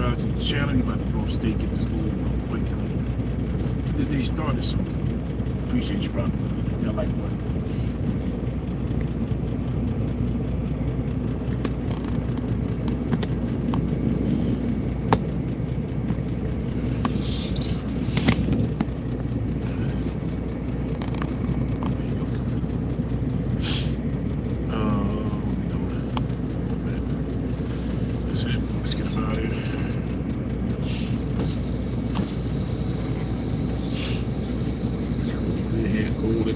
subscribe to the channel. You about to go upstate, get this little real quick. Get this day started, so appreciate you, brother. Hit that like button.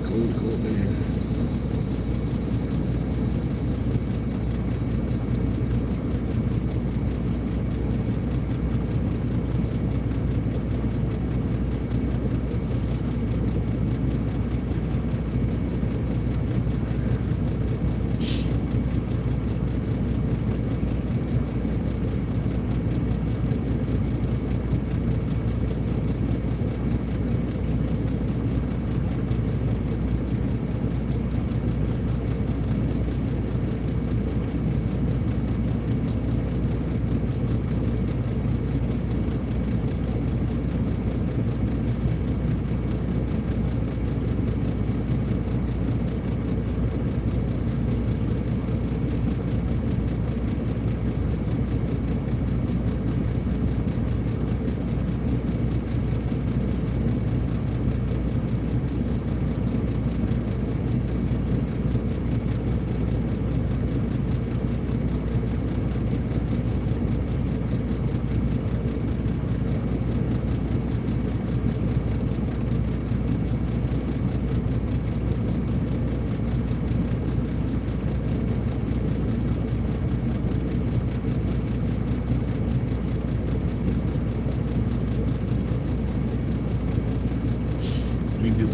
Cold, man.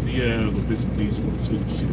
Yeah, the bits and pieces one too, shit.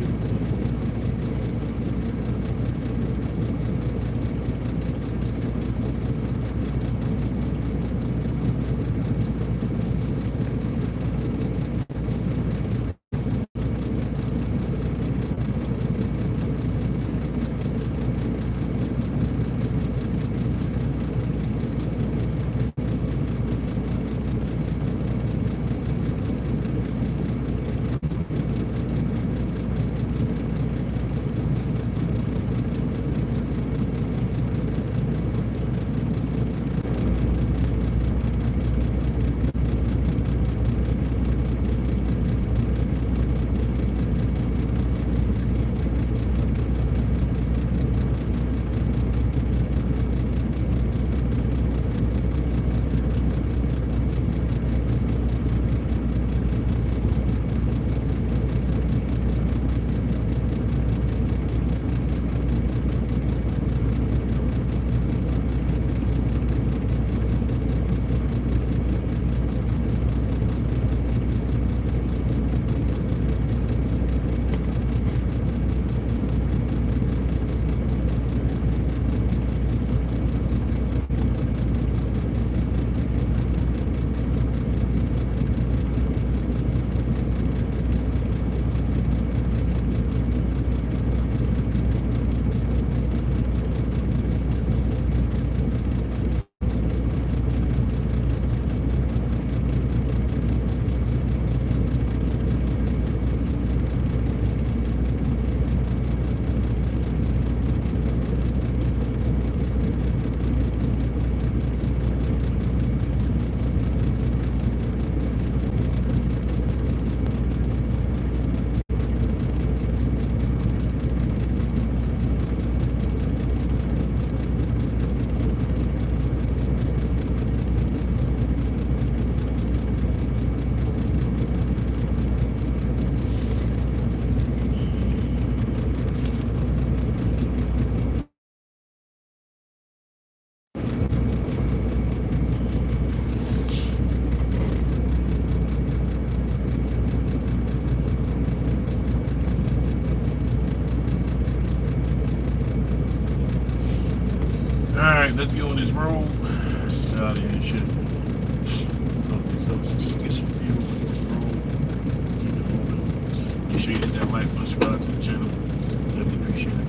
Alright, let's get on this road. Let's get out of here and shit. So we can get some view on this road. Keep it moving. Make sure you hit that like button, subscribe to the channel. Definitely appreciate it.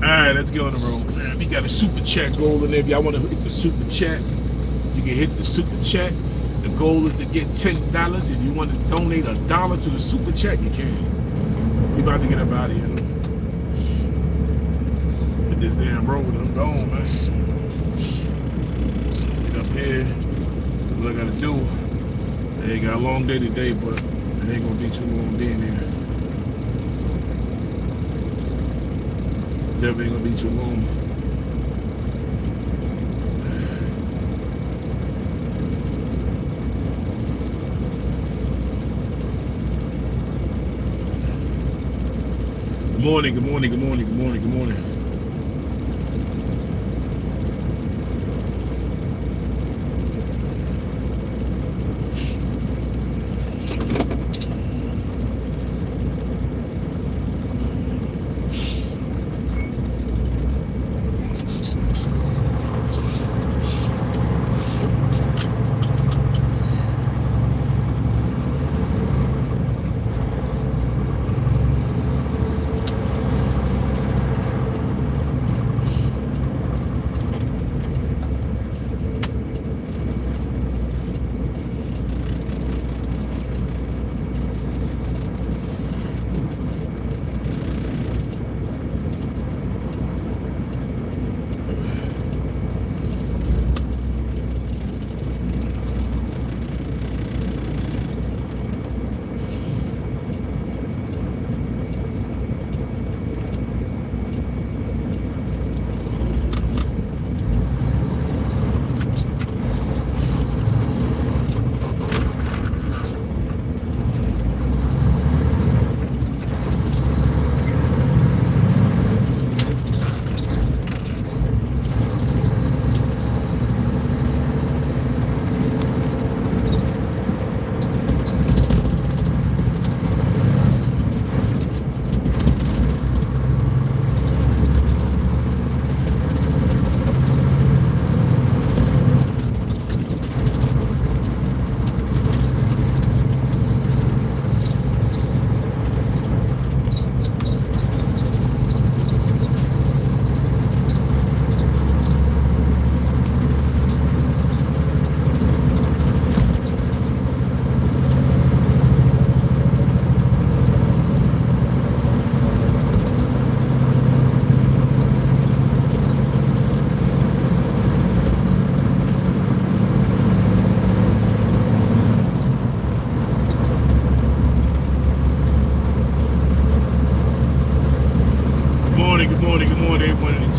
Alright, let's get on the road. Man, we got a super chat goal in there. If y'all want to hit the super chat, you can hit the super chat. The goal is to get $10. If you want to donate $1 to the super chat, you can. We about to get up out of here. Hit this damn road. I'm gone, man. Get up here. What I gotta do. Hey, got a long day today, but it ain't gonna be too long being here. Definitely ain't gonna be too long. Good morning, good morning, good morning, good morning, good morning.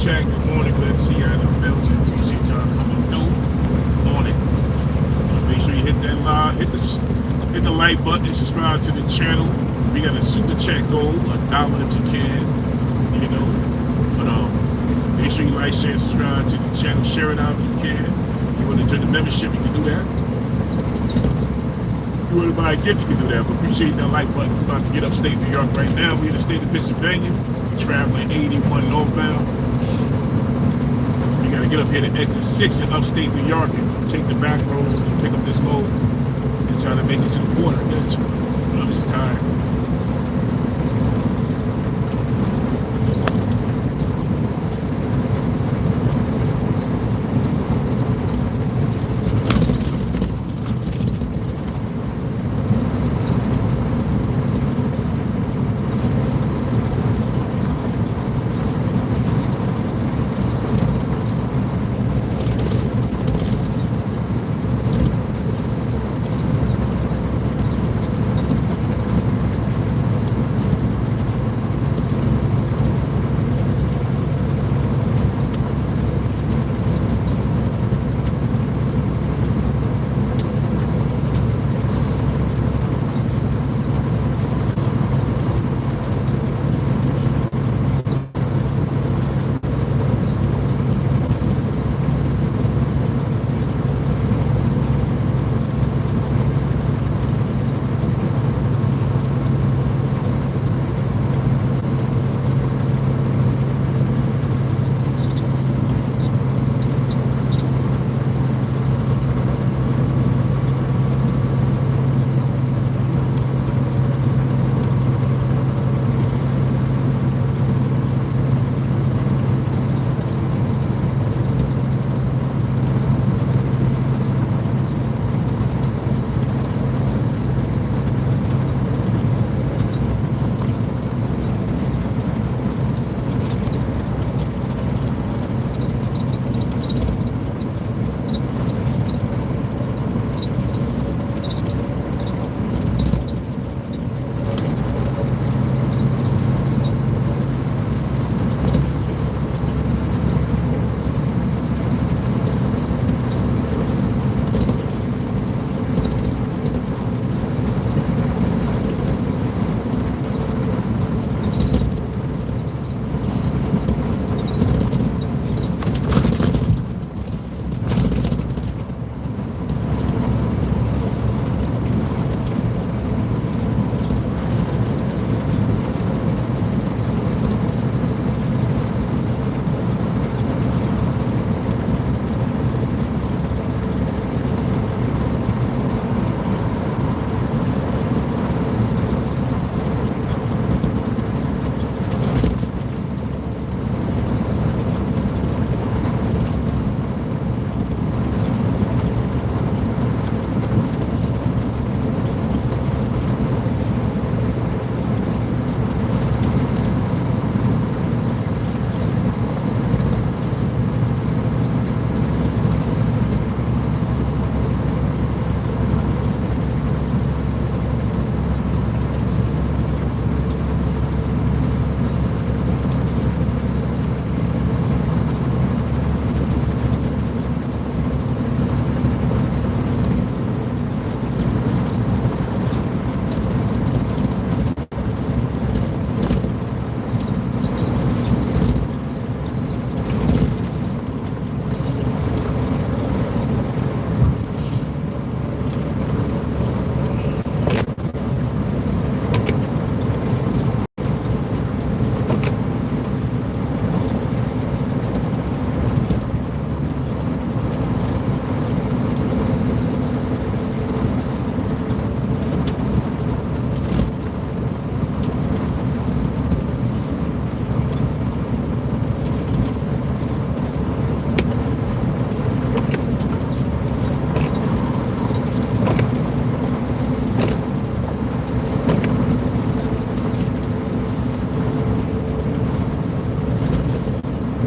Chat. Good morning, glad to see you out in the building. Appreciate y'all coming through. Morning. Make sure you hit that like, hit the like button, subscribe to the channel. We got a super chat goal, $1 if you can. You know, but make sure you like, share, subscribe to the channel, share it out if you can. You want to join the membership, you can do that. If you want to buy a gift, you can do that. But appreciate that like button. We're about to get upstate New York right now. We're in the state of Pennsylvania, traveling 81 northbound. Gotta get up here to exit 6 in upstate New York and take the back roads and pick up this load and try to make it to the border. I'm just tired.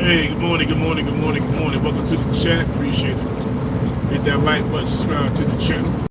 Hey, good morning, good morning, good morning, good morning. Welcome to the chat. Appreciate it. Hit that like button, subscribe to the channel.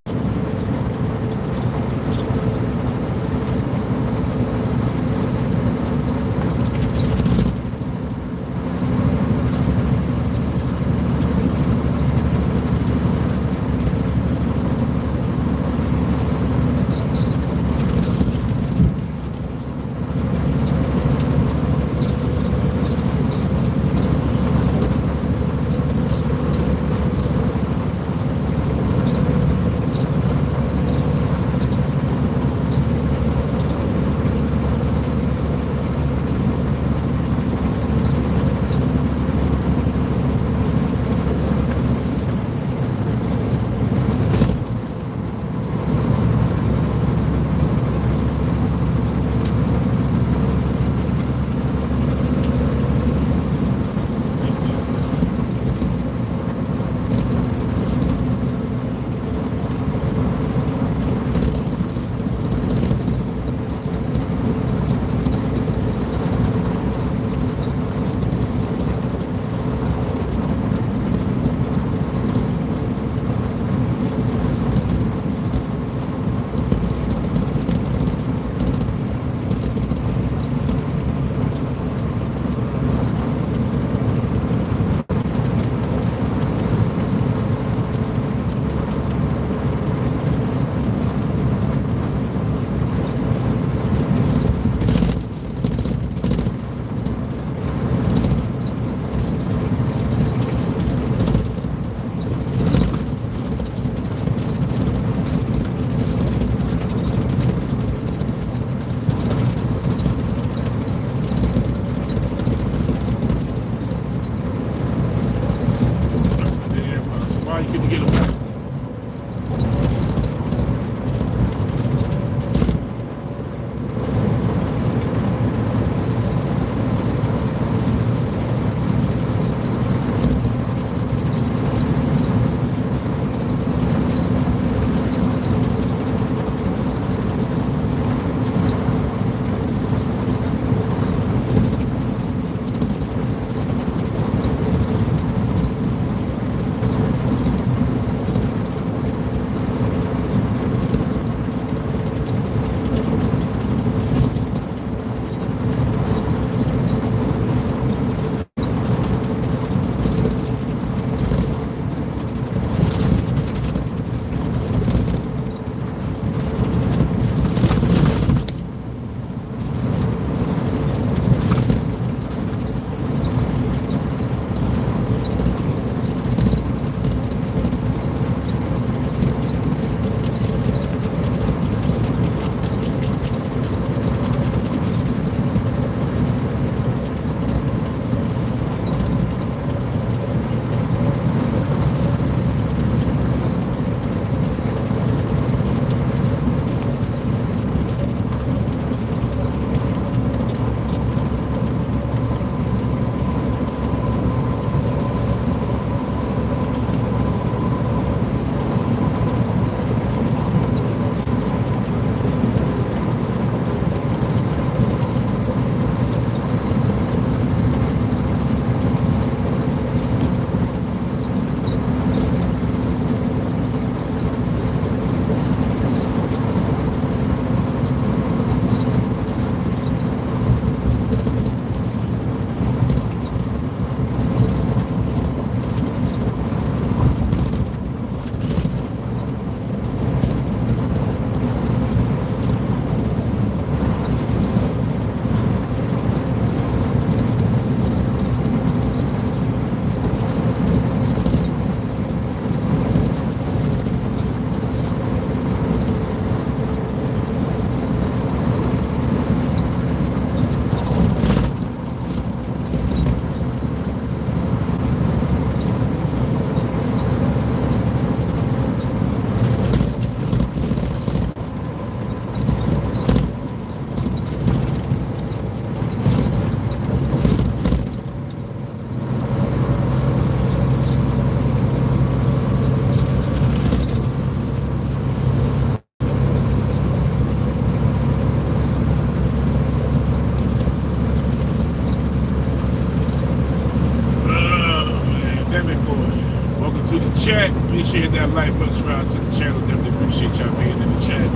chat. Make sure you hit that like button, subscribe to the channel. Definitely appreciate y'all being in the chat.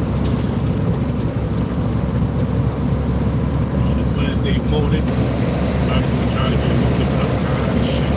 On this Wednesday morning, I'm trying to get a little bit of time and shit.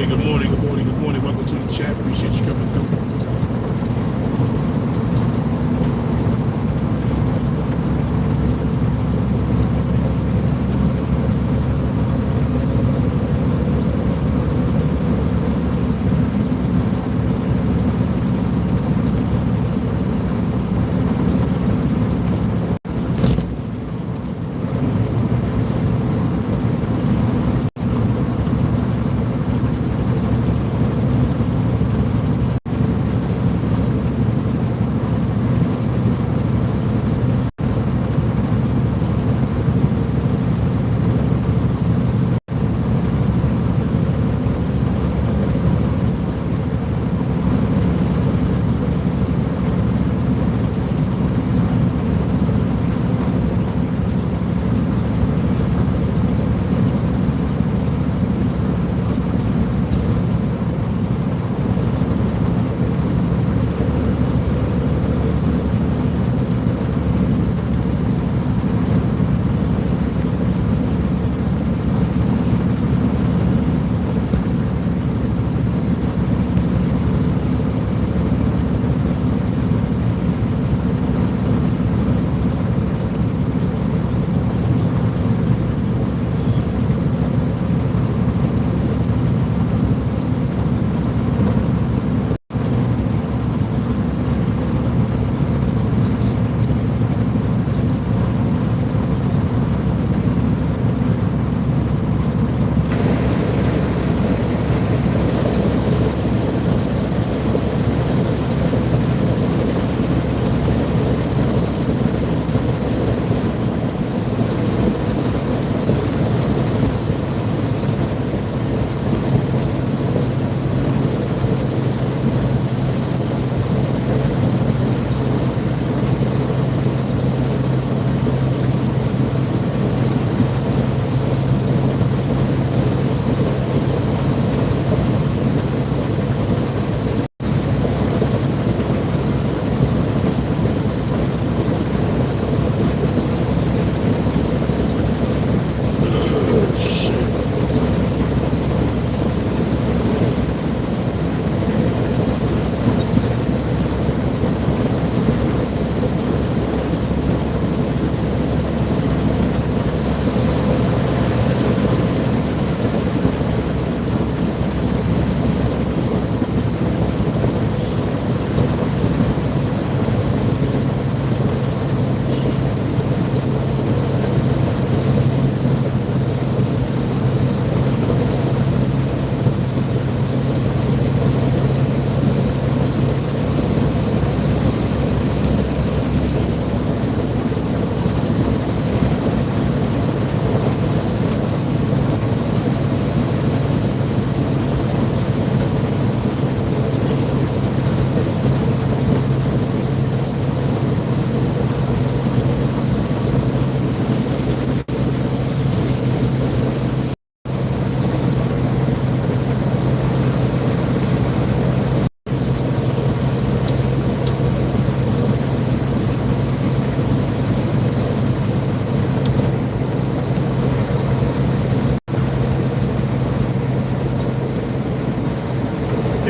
Hey, good morning, good morning, good morning. Welcome to the chat. Appreciate you coming through.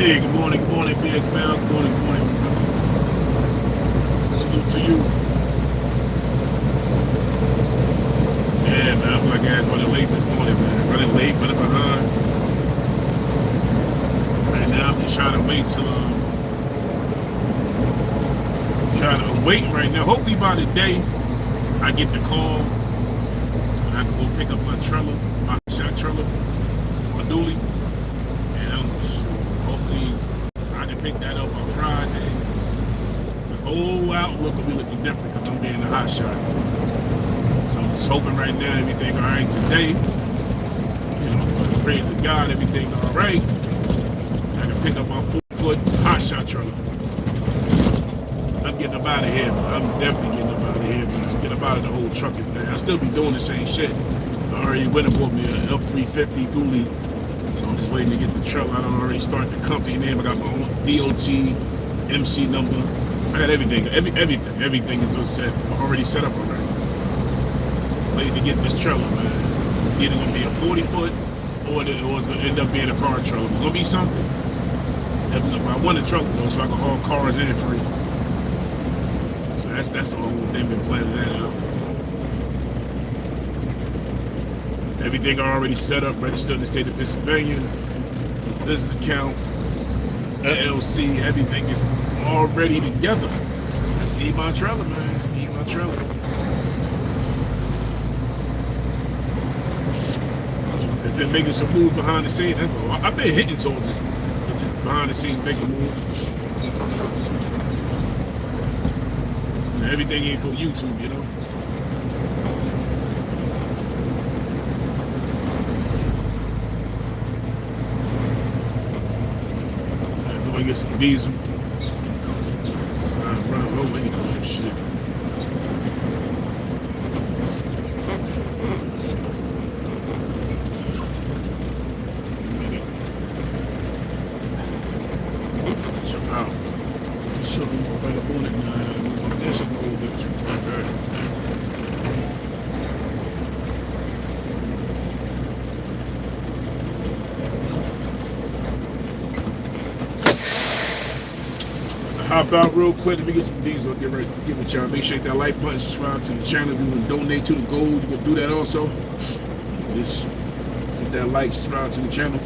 Hey, good morning, BX Mal. Good morning. Salute to you. Yeah, man, I'm like ass running late this morning, man. Running late, running behind. Right now, I'm just trying to wait till, I'm waiting right now. Hopefully by the day, I get the call, and I can go pick up my trailer, my shot trailer, my dually, and hopefully I can pick that up on Friday. The whole outlook will be looking different because I'm being a hot shot. So I'm just hoping right now everything all right today. You know, praise to God, everything all right. I can pick up my 4-foot hot shot trailer. I'm getting up out of here, man. I'm definitely getting up out of here, man. Get up out of the whole trucking thing. I'll still be doing the same shit. I already went and bought me an F350 dually. So I'm just waiting to get the trailer. I don't already start the company name. I got my own DOT, MC number. I got everything. Everything is already set up already. Waiting to get this trailer, man. Either gonna be a 40-foot or it was gonna end up being a car trailer. It's gonna be something. I want a trailer though, so I can haul cars in free. So that's all they've been planning that out. Everything already set up, registered in the state of Pennsylvania. Business account, LLC, everything is already together. Just need my trailer, man. Need my trailer. It's been making some moves behind the scenes. That's all. I've been hitting towards it. But just behind the scenes making moves. And everything ain't for YouTube, you know. I get some diesel. So I'm running low anyway and shit. Jump out. Show them more right up on it, man. This is a little bit too far back. Hop out real quick. Let me get some diesel. Get ready. Give it y'all. Make sure you hit that like button. Subscribe to the channel. If you want to donate to the goal, you can do that also. Just hit that like, subscribe to the channel.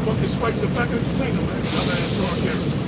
Fucking swipe the back of the container, man. Dumbass car carrier.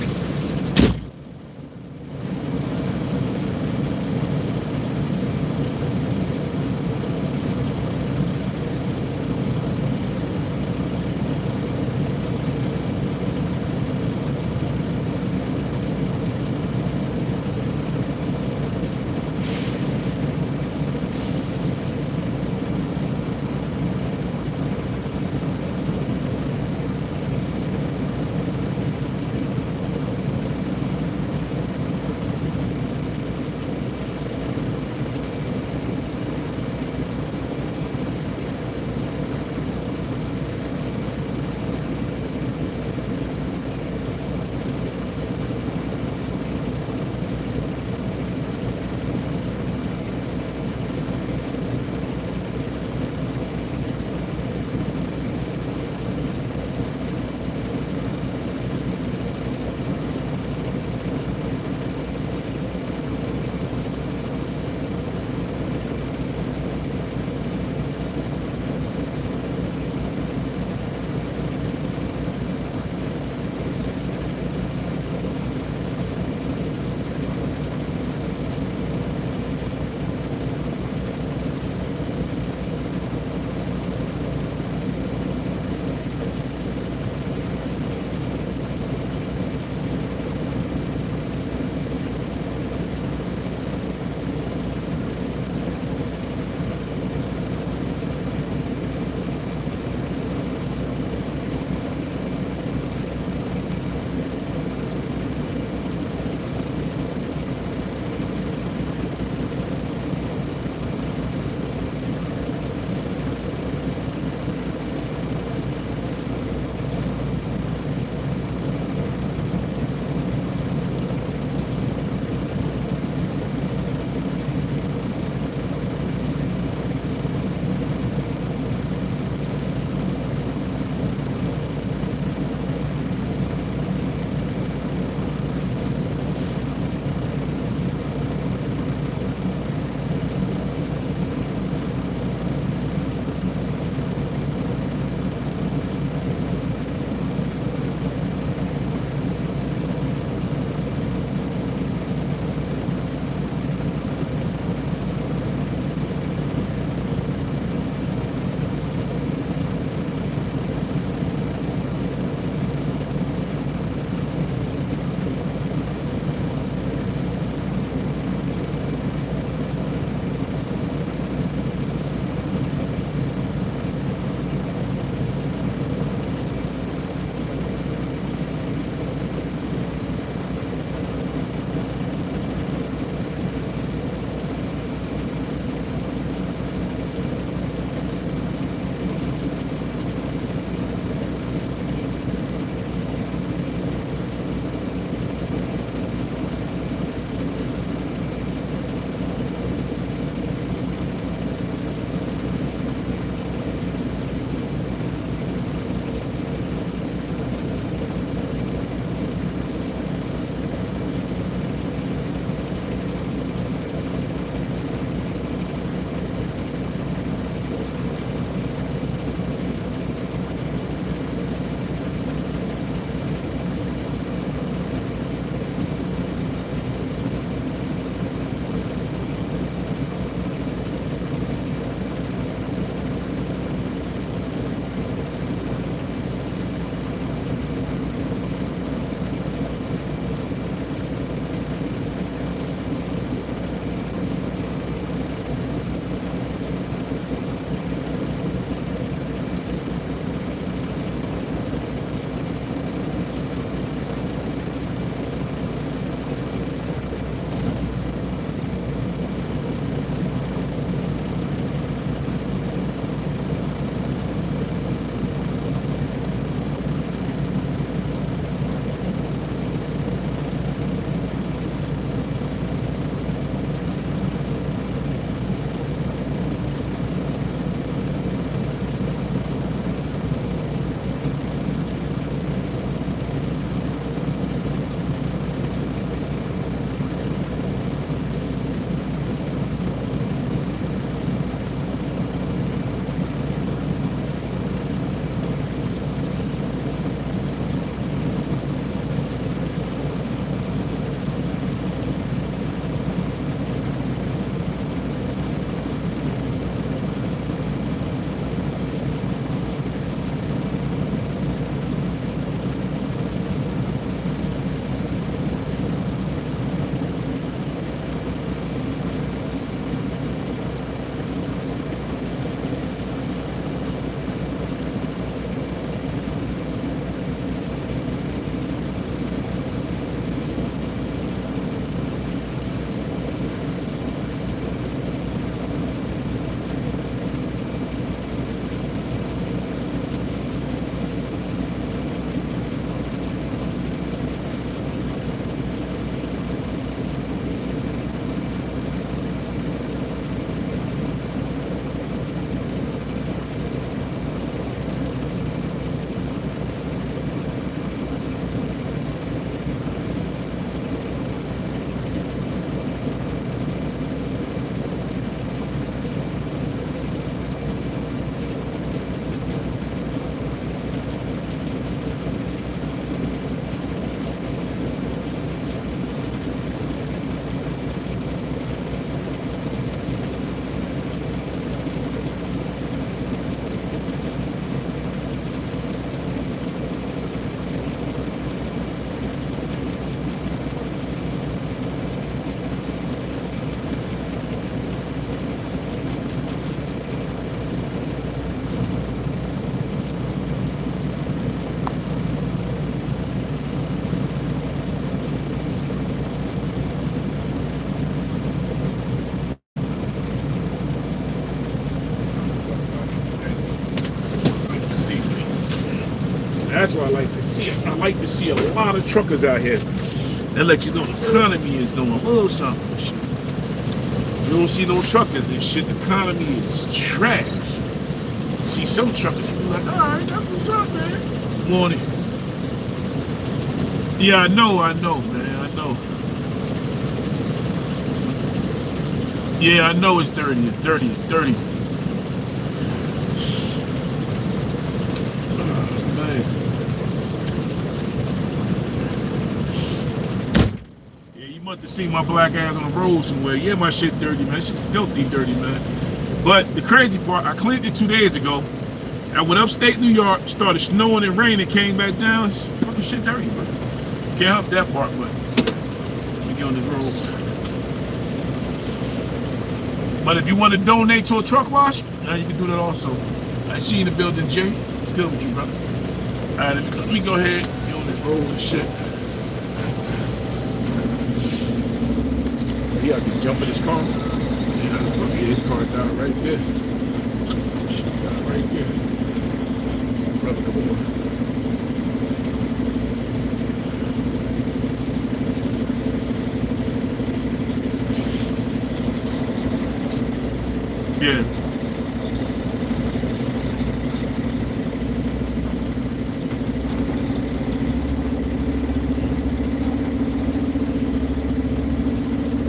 That's what I like to see. I like to see a lot of truckers out here. That let you know the economy is doing a little something. Shit. You don't see no truckers and shit. The economy is trash. You see some truckers, you be like, all right, that's what's up, man. Morning. Yeah, I know, man. I know. Yeah, I know it's dirty. It's dirty. It's dirty. Want to see my black ass on the road somewhere. Yeah, my shit dirty, man. It's just filthy dirty, man. But the crazy part, I cleaned it 2 days ago. I went upstate New York, started snowing and raining, came back down. It's fucking shit dirty, bro. Can't help that part, but we get on this road. But if you want to donate to a truck wash, now you can do that also. I see you in the building, Jay. It's good with you, brother. All right, let me go ahead, get on this road and shit. I can jump in his car. Yeah, his car down right there. Shit down right there. Brother, come on. Yeah.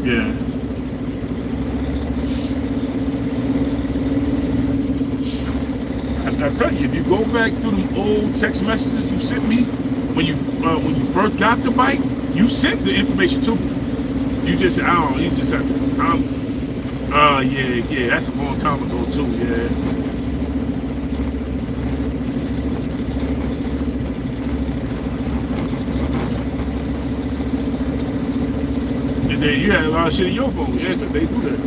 Yeah. I tell you, if you go back through them old text messages you sent me when you first got the bike, you sent the information to me. You just said, I don't know, you just said, yeah, that's a long time ago too, yeah. And then you had a lot of shit in your phone, yeah, but they do that.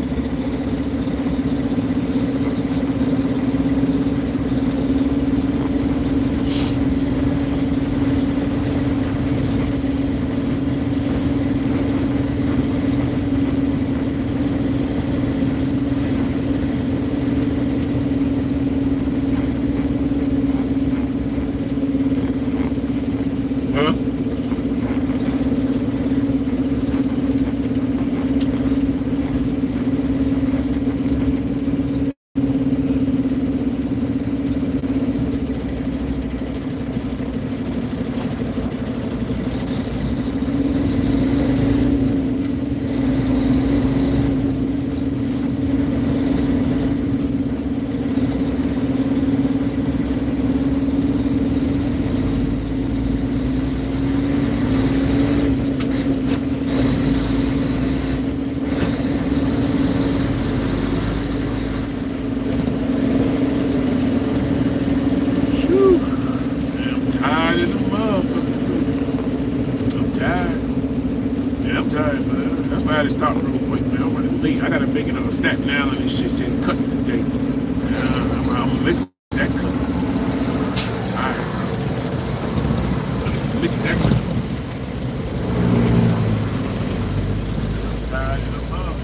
I had to stop real quick, man. I'm running late. I gotta make another stack now, and this shit said cuts today. I'm gonna mix that cut. I'm tired. Mix that cut. I'm tired of the love.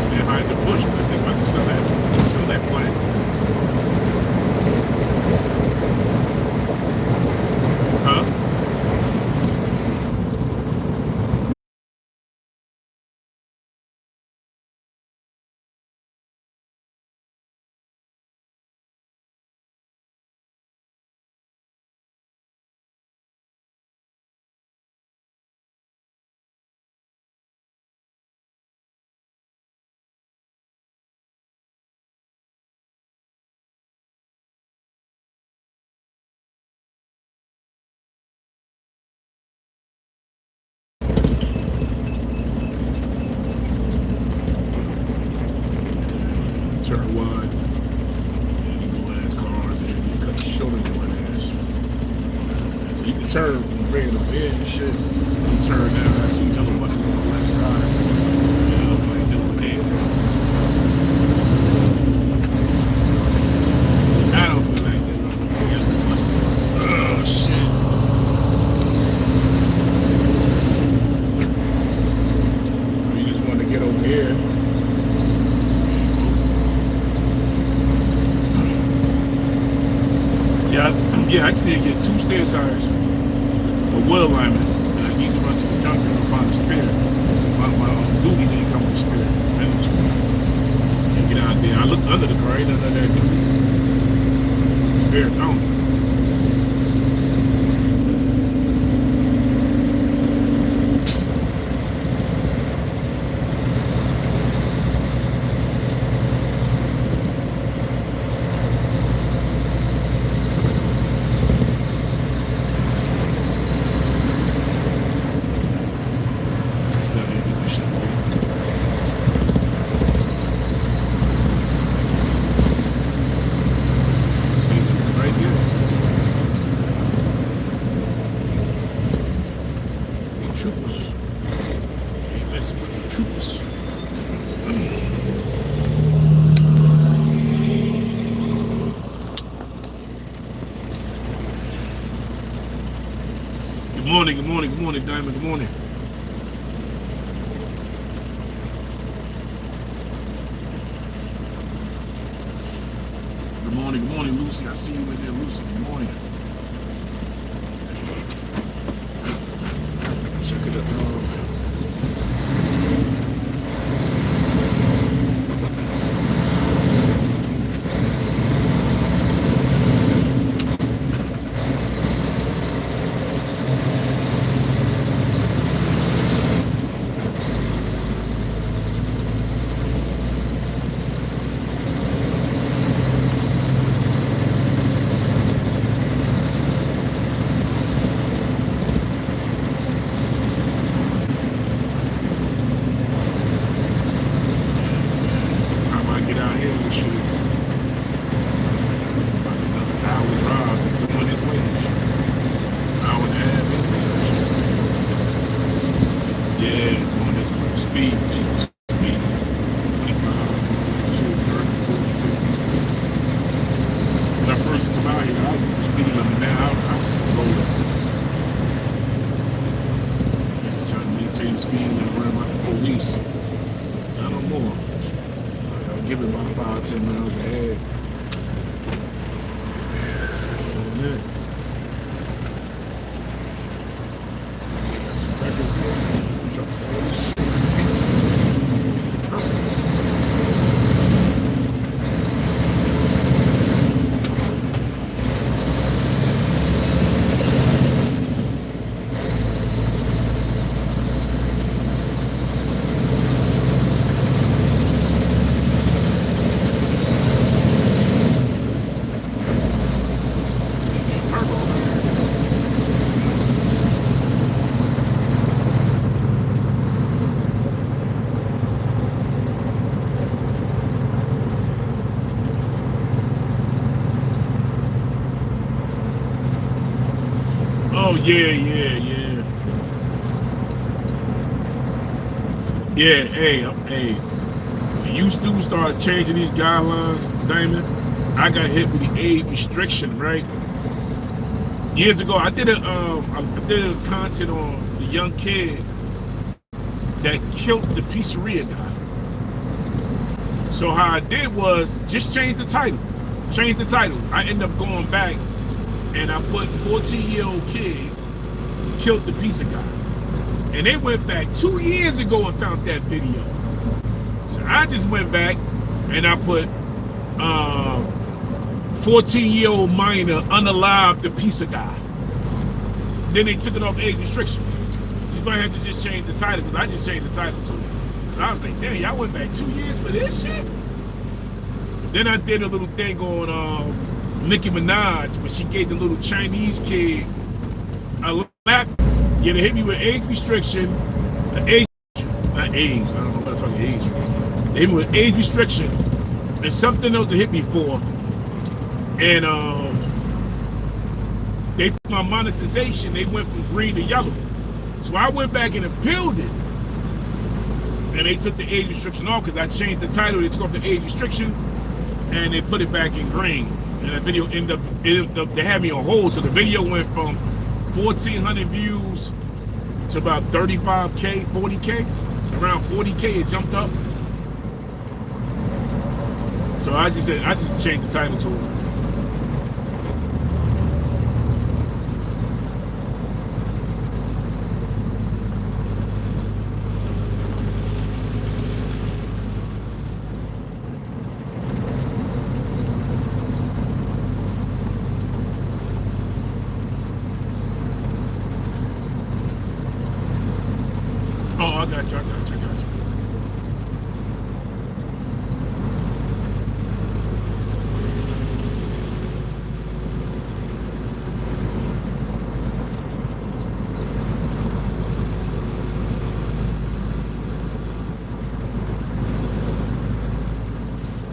cars and hide the bush because they about to sell that plant. Huh? Turn wide. And you go ass cars and you cut the shoulder your ass. So you can turn when you bring it over here and shit. You turn down 2 yellow buses on the left side. Yeah, I'm like doing there. I don't feel like that. Yellow bus. Oh shit. You just want to get over here. Yeah, I just need to get 2 stair tires, a wheel alignment, and I need to run to the junkyard and find a spare. My duty didn't come with a spare. And get out there. I looked under the car, ain't nothing under that duty. Spare gone. Good morning, Diamond, good morning. Good morning, Lucy. I see you in there, Lucy. Good morning. Check it out. Give it about 5-10 miles ahead. Got some records there. Drop all this shit. Oh yeah. Yeah, hey. When you students start changing these guidelines, Damon, I got hit with the age restriction, right? Years ago, I did a content on the young kid that killed the pizzeria guy. So how I did was just change the title. Change the title. I ended up going back and I put 14-year-old kid killed the pizza guy. And they went back 2 years ago and found that video. So I just went back and I put 14-year-old minor unalived the pizza guy. Then they took it off age restriction. You're gonna have to just change the title because I just changed the title to it. And I was like, damn, y'all went back 2 years for this shit? Then I did a little thing on Nicki Minaj when she gave the little Chinese kid a lap. Yeah, they hit me with age restriction, not age, I don't know what the fuck age. They hit me with age restriction and something else to hit me for. And they put my monetization, they went from green to yellow. So I went back and appealed it. And they took the age restriction off because I changed the title, they took off the age restriction and they put it back in green. And the video ended up they had me on hold. So the video went from 1,400 views to about 35K, 40K. Around 40K it jumped up. So I just changed the title to it. Oh, I got you.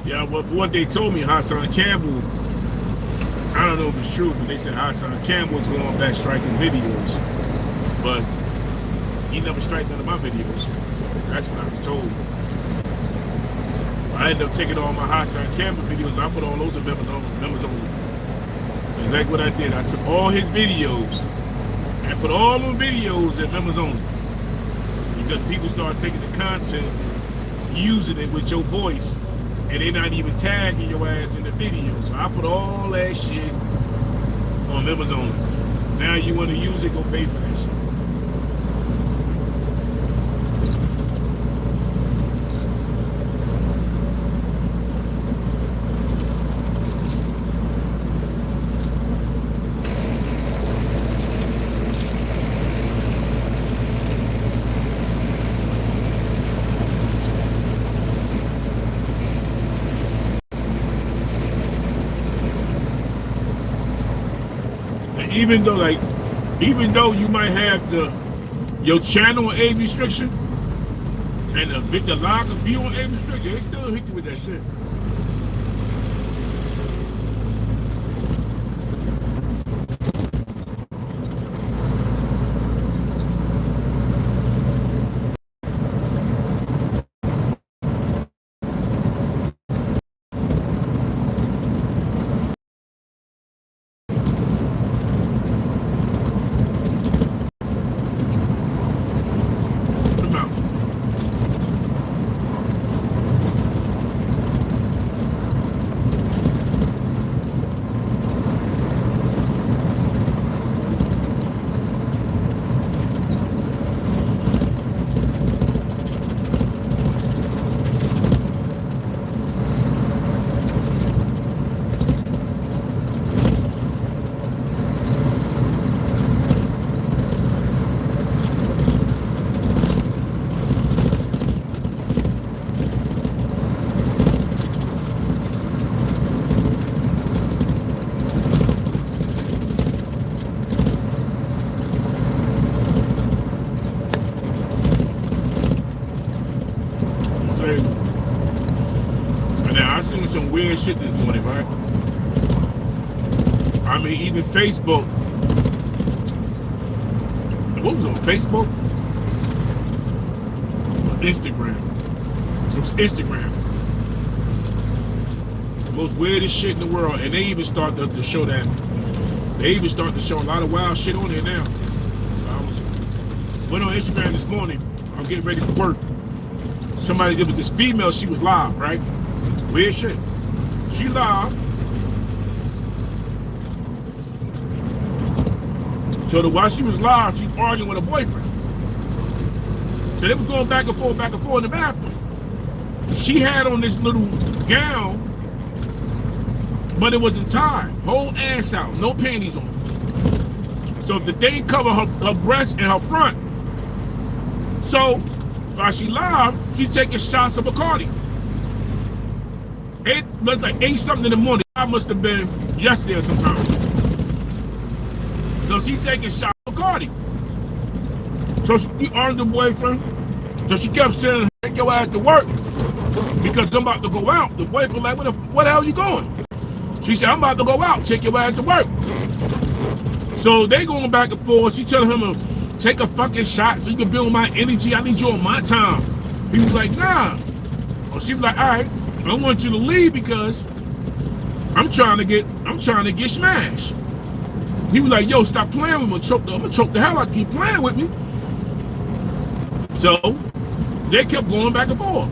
Yeah, well, for what they told me, Hassan Campbell, I don't know if it's true, but they said Hassan Campbell's going back striking videos. But he never striked none of my videos. So that's what I was told. I ended up taking all my Hassan Campbell videos and I put all those members on. Exactly what I did. I took all his videos and put all those videos at members only. Because people start taking the content, using it with your voice, and they're not even tagging your ass in the video. So I put all that shit on members only. Now you want to use it, go pay for that shit. Even though you might have your channel on age restriction and the log of view on age restriction, they still hit you with that shit. Some weird shit this morning, right? I mean, even Facebook. What was on Facebook? Instagram. It was Instagram. The most weirdest shit in the world, and they even start to show that. They even start to show a lot of wild shit on there now. Went on Instagram this morning. I'm getting ready for work. It was this female. She was live, right? Weird shit. She live. So while she was live, she's arguing with her boyfriend. So they was going back and forth in the bathroom. She had on this little gown, but it wasn't tied. Whole ass out, no panties on. So the thing covered her breast and her front. So while she live, she's taking shots of Bacardi. It was like 8 something in the morning. I must have been yesterday or sometime. So she taking shots of Bacardi. So she armed her boyfriend. So she kept saying, "Take your ass to work because I'm about to go out." The boyfriend like, "Where the hell you going?" She said, "I'm about to go out. Take your ass to work." So they going back and forth. She telling him to take a fucking shot so you can build my energy. I need you on my time. He was like, "Nah." Or she was like, "All right, I want you to leave because I'm trying to get smashed." He was like, "Yo, stop playing with me. I'm gonna choke the hell out of you. Keep playing with me." So they kept going back and forth.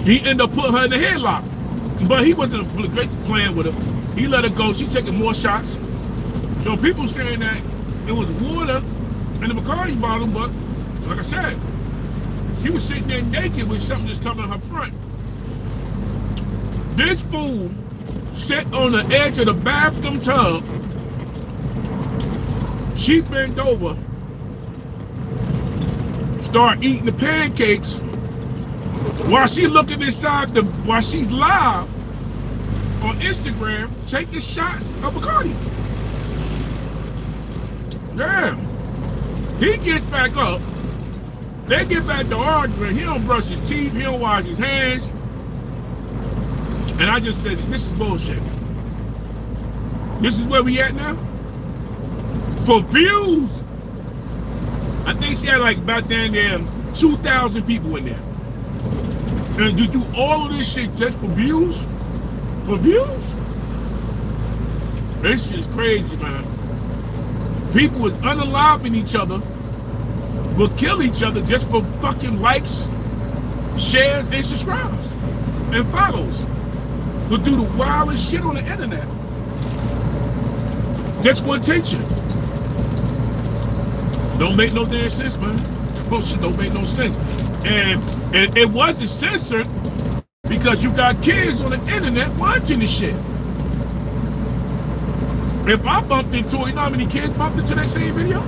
He ended up putting her in the headlock, but he wasn't great playing with her. He let her go. She taking more shots. So people saying that it was water in the Bacardi bottle, but like I said, she was sitting there naked with something just covering her front. This fool sat on the edge of the bathroom tub. She bent over, start eating the pancakes while she looking inside while she's live on Instagram taking shots of Bacardi. Yeah. He gets back up. They get back to arguing. He don't brush his teeth. He don't wash his hands. And I just said, this is bullshit. This is where we at now? For views. I think she had like about damn 2,000 people in there. And to do all of this shit just for views? For views? This shit's crazy, man. People is unaliving each other, will kill each other just for fucking likes, shares, and subscribes, and follows. Will do the wildest shit on the internet. Just for attention. Don't make no damn sense, man. Bullshit don't make no sense. And it wasn't censored because you got kids on the internet watching this shit. If I bumped into it, you know how many kids bumped into that same video?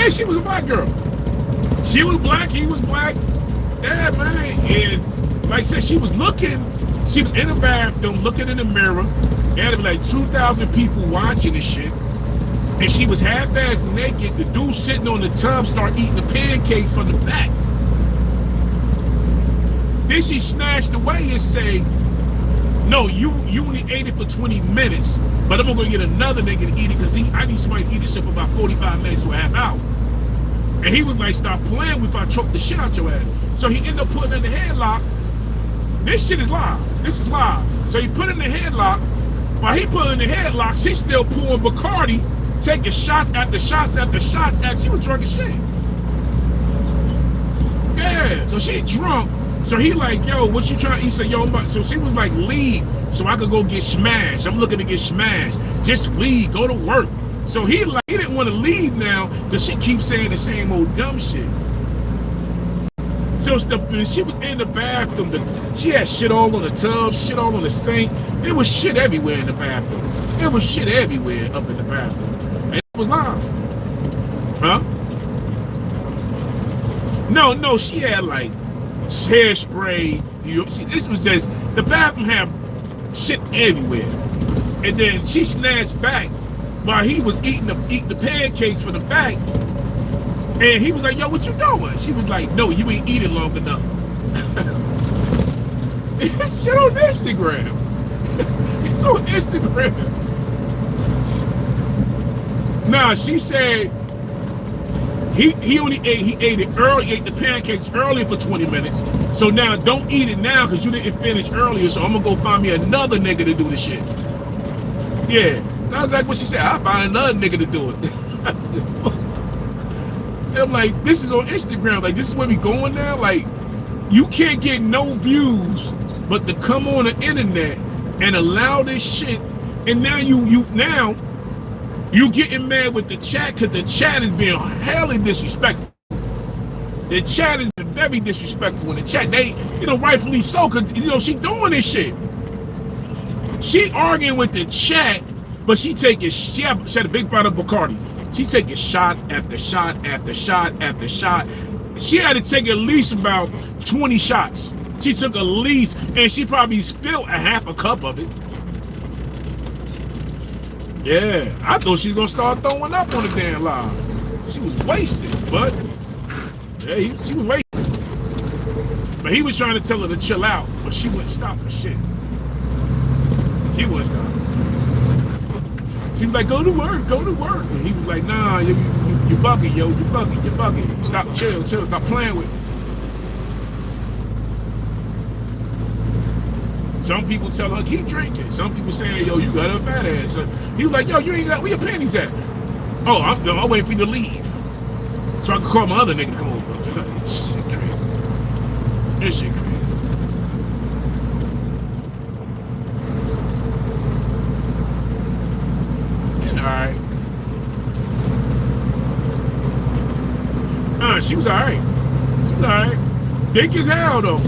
Yeah, she was a black girl. She was black, he was black. Yeah, man. And like I said, she was in the bathroom looking in the mirror. There had to be like 2,000 people watching this shit. And she was half-ass naked. The dude sitting on the tub started eating the pancakes from the back. Then she snatched away and say, no, you only ate it for 20 minutes, but I'm gonna go get another nigga to eat it because I need somebody to eat this shit for about 45 minutes to a half hour. And he was like, stop playing with if I choke the shit out your ass. So he ended up putting in the headlock. This shit is live. This is live. So he put in the headlock. While he put in the headlock, she's still pouring Bacardi, taking shots after shots after shots after she was drunk as shit. Yeah, so she drunk. So he like, yo, what you trying? He said, yo, so she was like, leave so I could go get smashed. I'm looking to get smashed. Just leave, go to work. So he didn't want to leave now because she keeps saying the same old dumb shit. So she was in the bathroom. She had shit all on the tub, shit all on the sink. There was shit everywhere in the bathroom. There was shit everywhere up in the bathroom. And it was live. Huh? No, she had like hairspray. This was just, the bathroom had shit everywhere. And then she snatched back while he was eating the pancakes from the back. And he was like, yo, what you doing? She was like, no, you ain't eating long enough. It's shit on Instagram. It's on Instagram. Nah, she said he ate it early, ate the pancakes early for 20 minutes. So now don't eat it now because you didn't finish earlier. So I'm gonna go find me another nigga to do the shit. Yeah, that's like what she said. I'll find another nigga to do it. And I'm like, this is on Instagram. Like, this is where we going now. Like, you can't get no views, but to come on the internet and allow this shit. And now you getting mad with the chat because the chat is being highly disrespectful. The chat is very disrespectful in the chat. They, rightfully so, because, she doing this shit. She arguing with the chat, but she had a big bottle of Bacardi. She taking shot after shot after shot after shot. She had to take at least about 20 shots. She took at least, and she probably spilled a half a cup of it. Yeah, I thought she was gonna start throwing up on the damn live. She was wasted, but yeah, she was wasted. But he was trying to tell her to chill out, but she wouldn't stop for shit. She wouldn't stop. She was like, go to work. And he was like, nah, you bugging, yo, you bugging. Stop, chill, stop playing with me. Some people tell her, keep drinking. Some people saying, yo, you got a fat ass. So he was like, yo, you ain't got, where your panties at? Oh, I'm waiting for you to leave. So I can call my other nigga to come over. This shit crazy. This shit crazy. Alright. She was alright. Thick as hell though.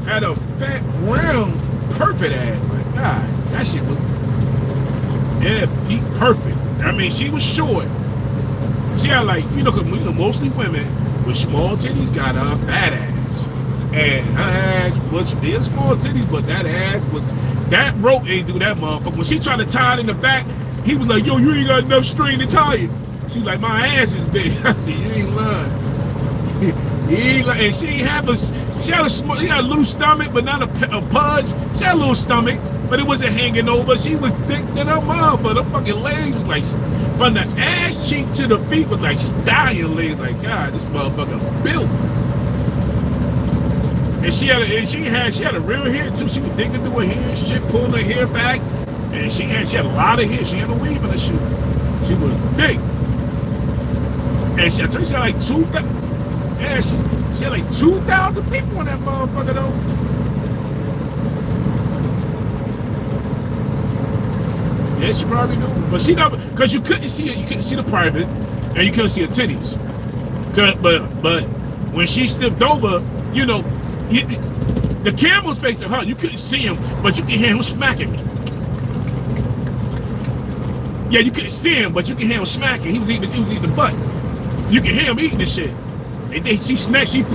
Had a fat, round, perfect ass. Like, God, that shit was, yeah, deep, perfect. I mean, she was short. She had like, mostly women with small titties got a fat ass. And her ass was still small titties, but that ass was, that rope ain't do that motherfucker. When she tried to tie it in the back, he was like, yo, you ain't got enough string to tie it. She was like, my ass is big. I said, you ain't lying. And she had a little stomach, but not a pudge. She had a little stomach, but it wasn't hanging over. She was thick than her mom, but her fucking legs was like, from the ass cheek to the feet was like stallion legs. Like, God, this motherfucker built. And she had a real hair too. She was digging through her hair, shit, pulling her hair back. And she had a lot of hair. She had a weave in her shoe. She was big. And she had like 2,000. Yeah, she had like 2,000 people on that motherfucker though. Yeah, she probably knew. But she never, because you couldn't see it. You couldn't see the private, and you couldn't see her titties. But when she stepped over, the camera was facing her. You couldn't see him, but you could hear him smacking. Yeah, you couldn't see him, but you could hear him smacking. He was eating the butt. You can hear him eating the shit. And then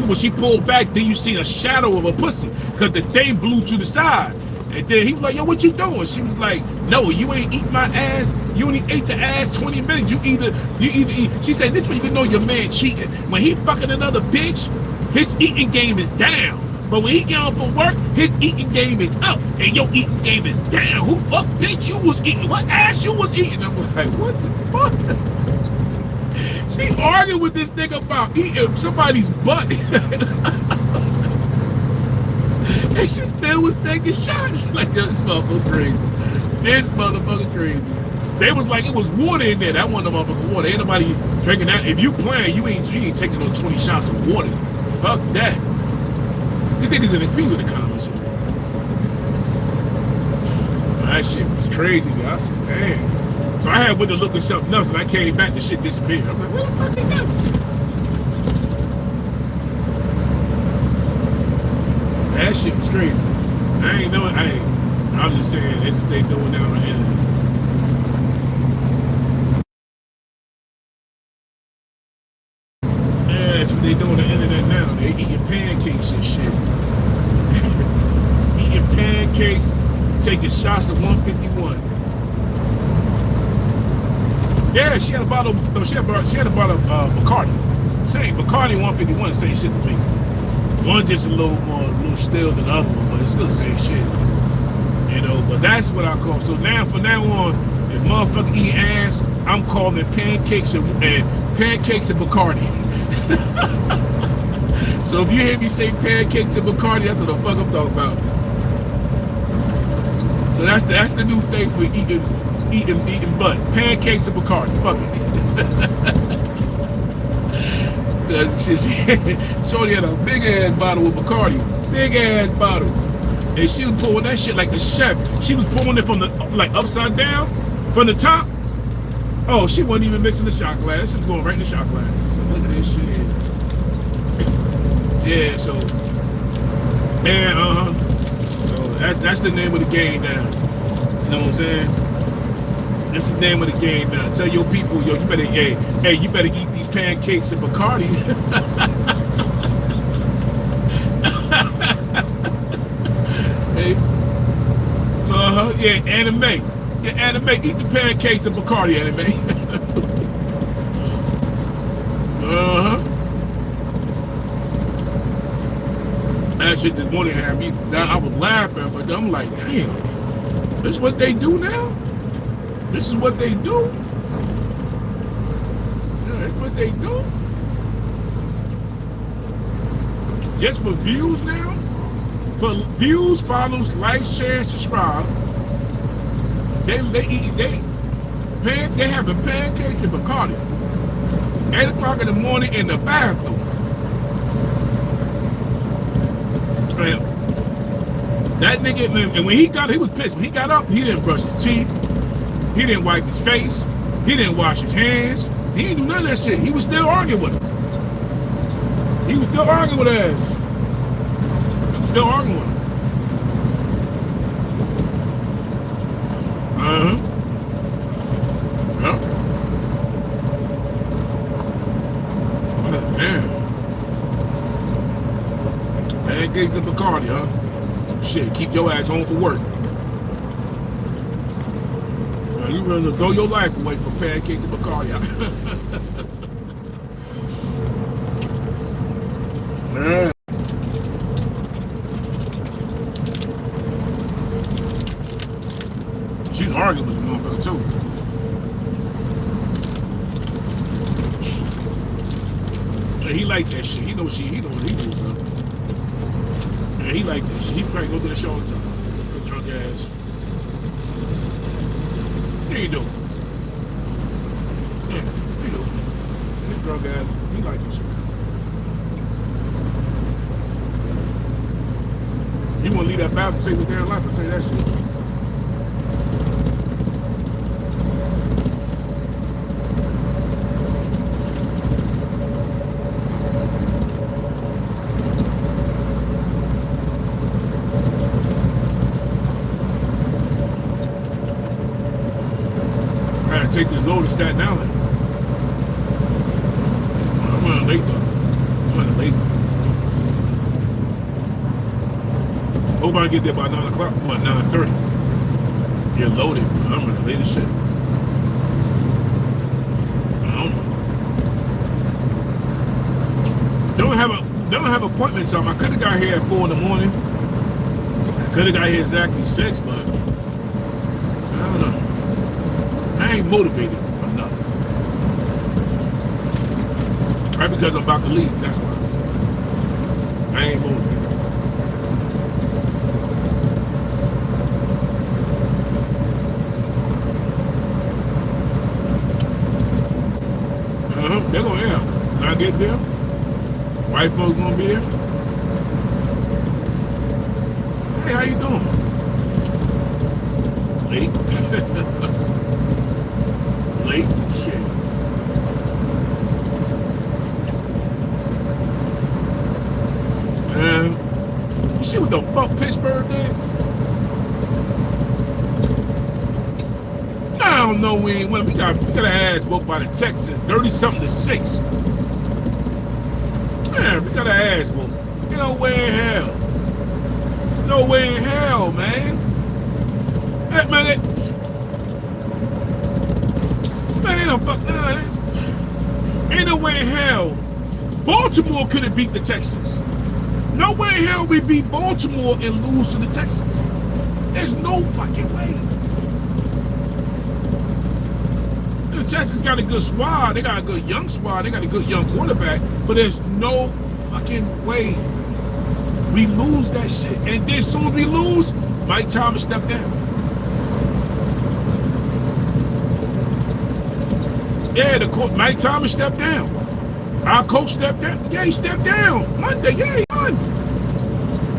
when she pulled back, then you see a shadow of a pussy because the thing blew to the side. And then he was like, yo, what you doing? She was like, no, you ain't eat my ass. You only ate the ass 20 minutes. You either eat. She said, this way you can know your man cheating. When he fucking another bitch, his eating game is down. But when he get off from work, his eating game is up. And your eating game is down. Who fuck bitch you was eating? What ass you was eating? I'm like, what the fuck? She arguing with this nigga about eating somebody's butt. And she still was taking shots. Like, this motherfucker crazy. This motherfucker crazy. They was like, it was water in there. That wasn't the motherfucking water. Ain't nobody drinking that. If you playing, you ain't taking no 20 shots of water. Fuck that. You niggas didn't agree with the comments. That shit was crazy, man. I said, man. So I had went to look at something else, and I came back, the shit disappeared. I'm like, where the fuck did that? That shit was crazy. I ain't know it. I'm just saying, that's what they doing down on the internet. Yeah, that's what they doing on the internet now. They eating pancakes and shit. Eating pancakes, taking shots of 151. Yeah, she had a bottle. No, she had a bottle of Bacardi. Same Bacardi 151, same shit to me. One just a little still than the other one, but it's still the same shit. You know, but that's what I call. So now, from now on, if motherfucker eat ass, I'm calling it pancakes and Bacardi. So if you hear me say pancakes and Bacardi, that's what the fuck I'm talking about. So that's the new thing for eating butt. Pancakes and Bacardi. Fuck it. Shorty had a big ass bottle of Bacardi. Big ass bottle. And she was pulling that shit like the chef. She was pulling it from the, like, upside down, from the top. Oh, she wasn't even mixing the shot glass. She was going right in the shot glass. I said, look at this shit. Yeah, so, man, so that's the name of the game now. You know what I'm saying? That's the name of the game now. Tell your people, yo, you better, hey, you better eat these pancakes and Bacardi. Hey, yeah, anime. Yeah, anime. Eat the pancakes and Bacardi, anime. That shit this morning had me. I was laughing, but I'm like, damn, this is what they do now? This is what they do? Yeah, that's what they do? Just for views now? For views, follows, like, share, and subscribe. They having pancakes and Bacardi. 8 o'clock in the morning in the bathroom. Man, that nigga, and when he was pissed. When he got up, he didn't brush his teeth. He didn't wipe his face. He didn't wash his hands. He didn't do none of that shit. He was still arguing with him. He was still arguing with her ass. He was still arguing with him. Yep. Man. Pancakes and Bacardi, huh? Shit, keep your ass home for work. You ready to throw your life away for pancakes and Bacardi. Man. She's arguing with the motherfucker too. Yeah, he like that shit. He knows up. Yeah, he like that shit. He probably go to that show all the time. That drunk ass. Yeah, he do. Yeah, he do. That drunk ass. He like that shit. You wanna leave that bathroom and save the damn life and say that shit. Take this load to Staten Island. late though. I'm running late. Hope I get there by 9 o'clock. I'm at 9:30. Get loaded. I'm running late as shit. I don't know. They don't have appointment time. I could have got here at 4 in the morning. I could have got here exactly 6, but I don't know. I ain't motivated enough. Right, because I'm about to leave. That's why. I ain't motivated. They're gonna when I get there, white folks gonna be there. Hey, how you doing? Late. Late shit. And you see what the fuck Pittsburgh did? I don't know we ain't win. We got an ass whooped by the Texans, 30-something to 6. Man, we got an ass whooped. Ain't no way in hell. No way in hell, man. Hey, man, ain't no fuck. Ain't no way in hell. Baltimore could have beat the Texans. No way in hell we beat Baltimore and lose to the Texans. There's no fucking way. The Texans got a good squad. They got a good young squad. They got a good young quarterback. But there's no fucking way we lose that shit. And then as soon as we lose, Mike Thomas stepped down. Yeah, Mike Thomas stepped down. Our coach stepped down. Yeah, he stepped down Monday. Yeah, he won.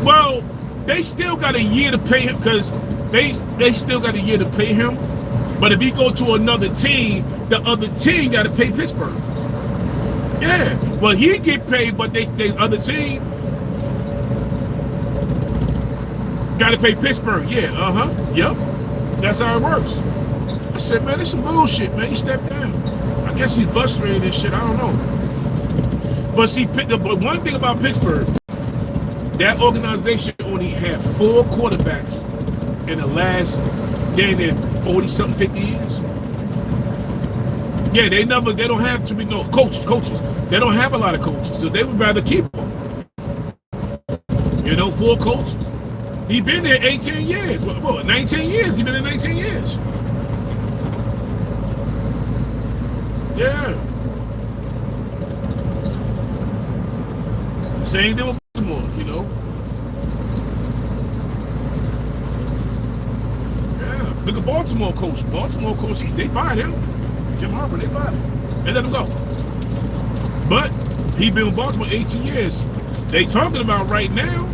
Well, they still got a year to pay him because they still got a year to pay him. But if he go to another team, the other team got to pay Pittsburgh. Yeah, well, he get paid, but they other team got to pay Pittsburgh. Yeah, yep. That's how it works. I said, man, this some bullshit, man. He stepped down. I guess he's frustrated and shit. I don't know. But see, but one thing about Pittsburgh, that organization only had 4 quarterbacks in the last, they're in their 40-something, 50 years. Yeah, they don't have too many coaches. They don't have a lot of coaches, so they would rather keep them. 4 coaches. He been there 18 years. What, 19 years? He been there 19 years. Yeah. Same thing with Baltimore, Yeah. Look at Baltimore coach. They fired him. Jim Harbaugh, they fired him. They let him go. But he been with Baltimore 18 years. They talking about right now,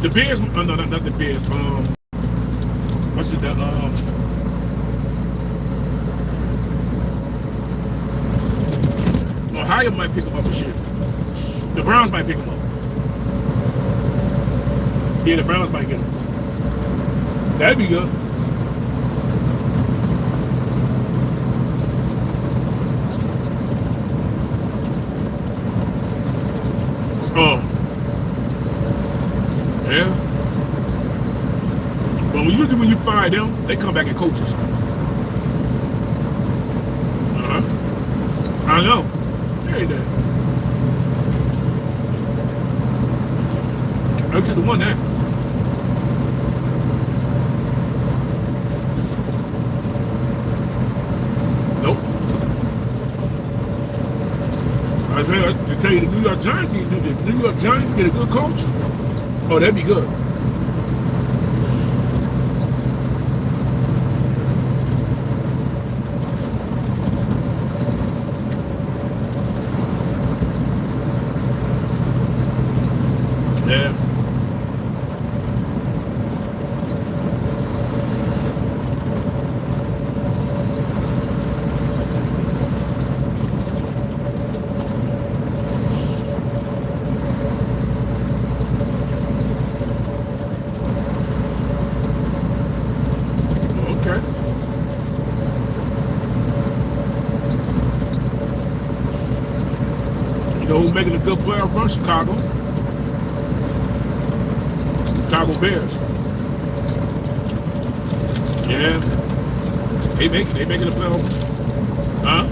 the Bears, no, not the Bears, what's it, Ohio might pick him up and shit. The Browns might pick him up. Yeah, the Browns might get him. That'd be good. Oh. Yeah. Well, usually when you fire them, they come back and coaches. I know. Hey there. I should have won that. Nope. I tell you, the New York Giants need to do this. New York Giants get a good coach. Oh, that'd be good. Yeah. know who's making a good playoff run? Chicago. Chicago Bears. Yeah. They making a playoff. Huh?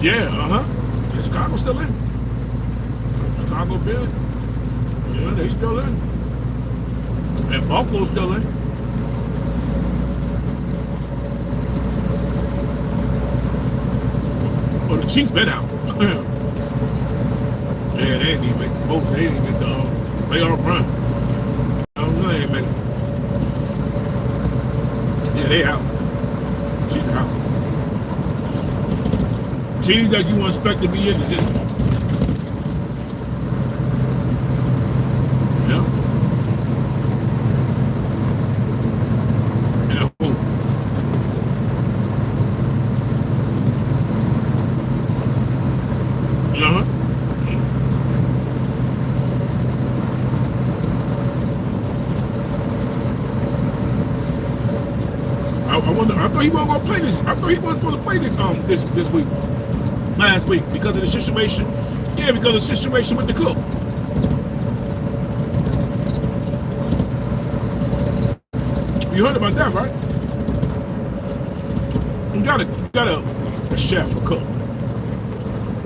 Yeah, yeah, Chicago's still in. Chicago Bears. Yeah, they still in. And Buffalo's still in. Well, the Chiefs been out. Yeah, they didn't even make the post. They didn't even make the playoff run. I don't know, they ain't make it. Yeah, they out. Chiefs out. Teams that you want to expect to be in is this one. Yeah. And who? Uh-huh. I wonder. I thought he wasn't gonna play this. I thought he wasn't supposed to play this week. Last week because of the situation. Yeah, because of the situation with the cook. You heard about that, right? You got a chef, a cook.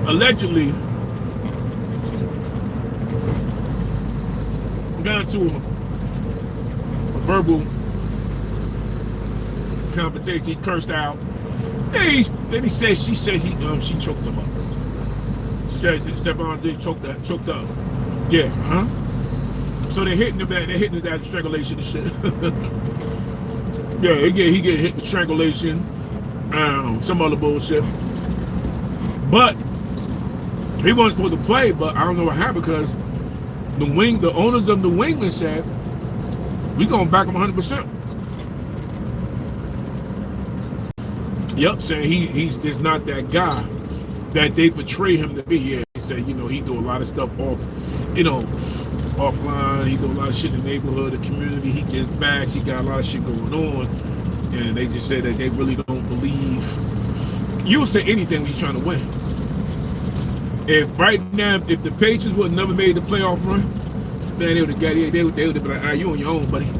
Allegedly got into a verbal confrontation. He cursed out. Then she said she choked him up. She said Stephon did choked up. Yeah, So they're hitting him with that strangulation and shit. Yeah, he get hit with strangulation, some other bullshit. But he wasn't supposed to play, but I don't know what happened because the owners of New England said, we gonna back him 100%. Yep, saying he's just not that guy that they portray him to be. Yeah, he said, he do a lot of stuff offline. He do a lot of shit in the neighborhood, the community. He gives back. He got a lot of shit going on. And they just said that they really don't believe. You would say anything when you're trying to win. If right now, if the Patriots would have never made the playoff run, man, they would have been like, all right, you on your own, buddy.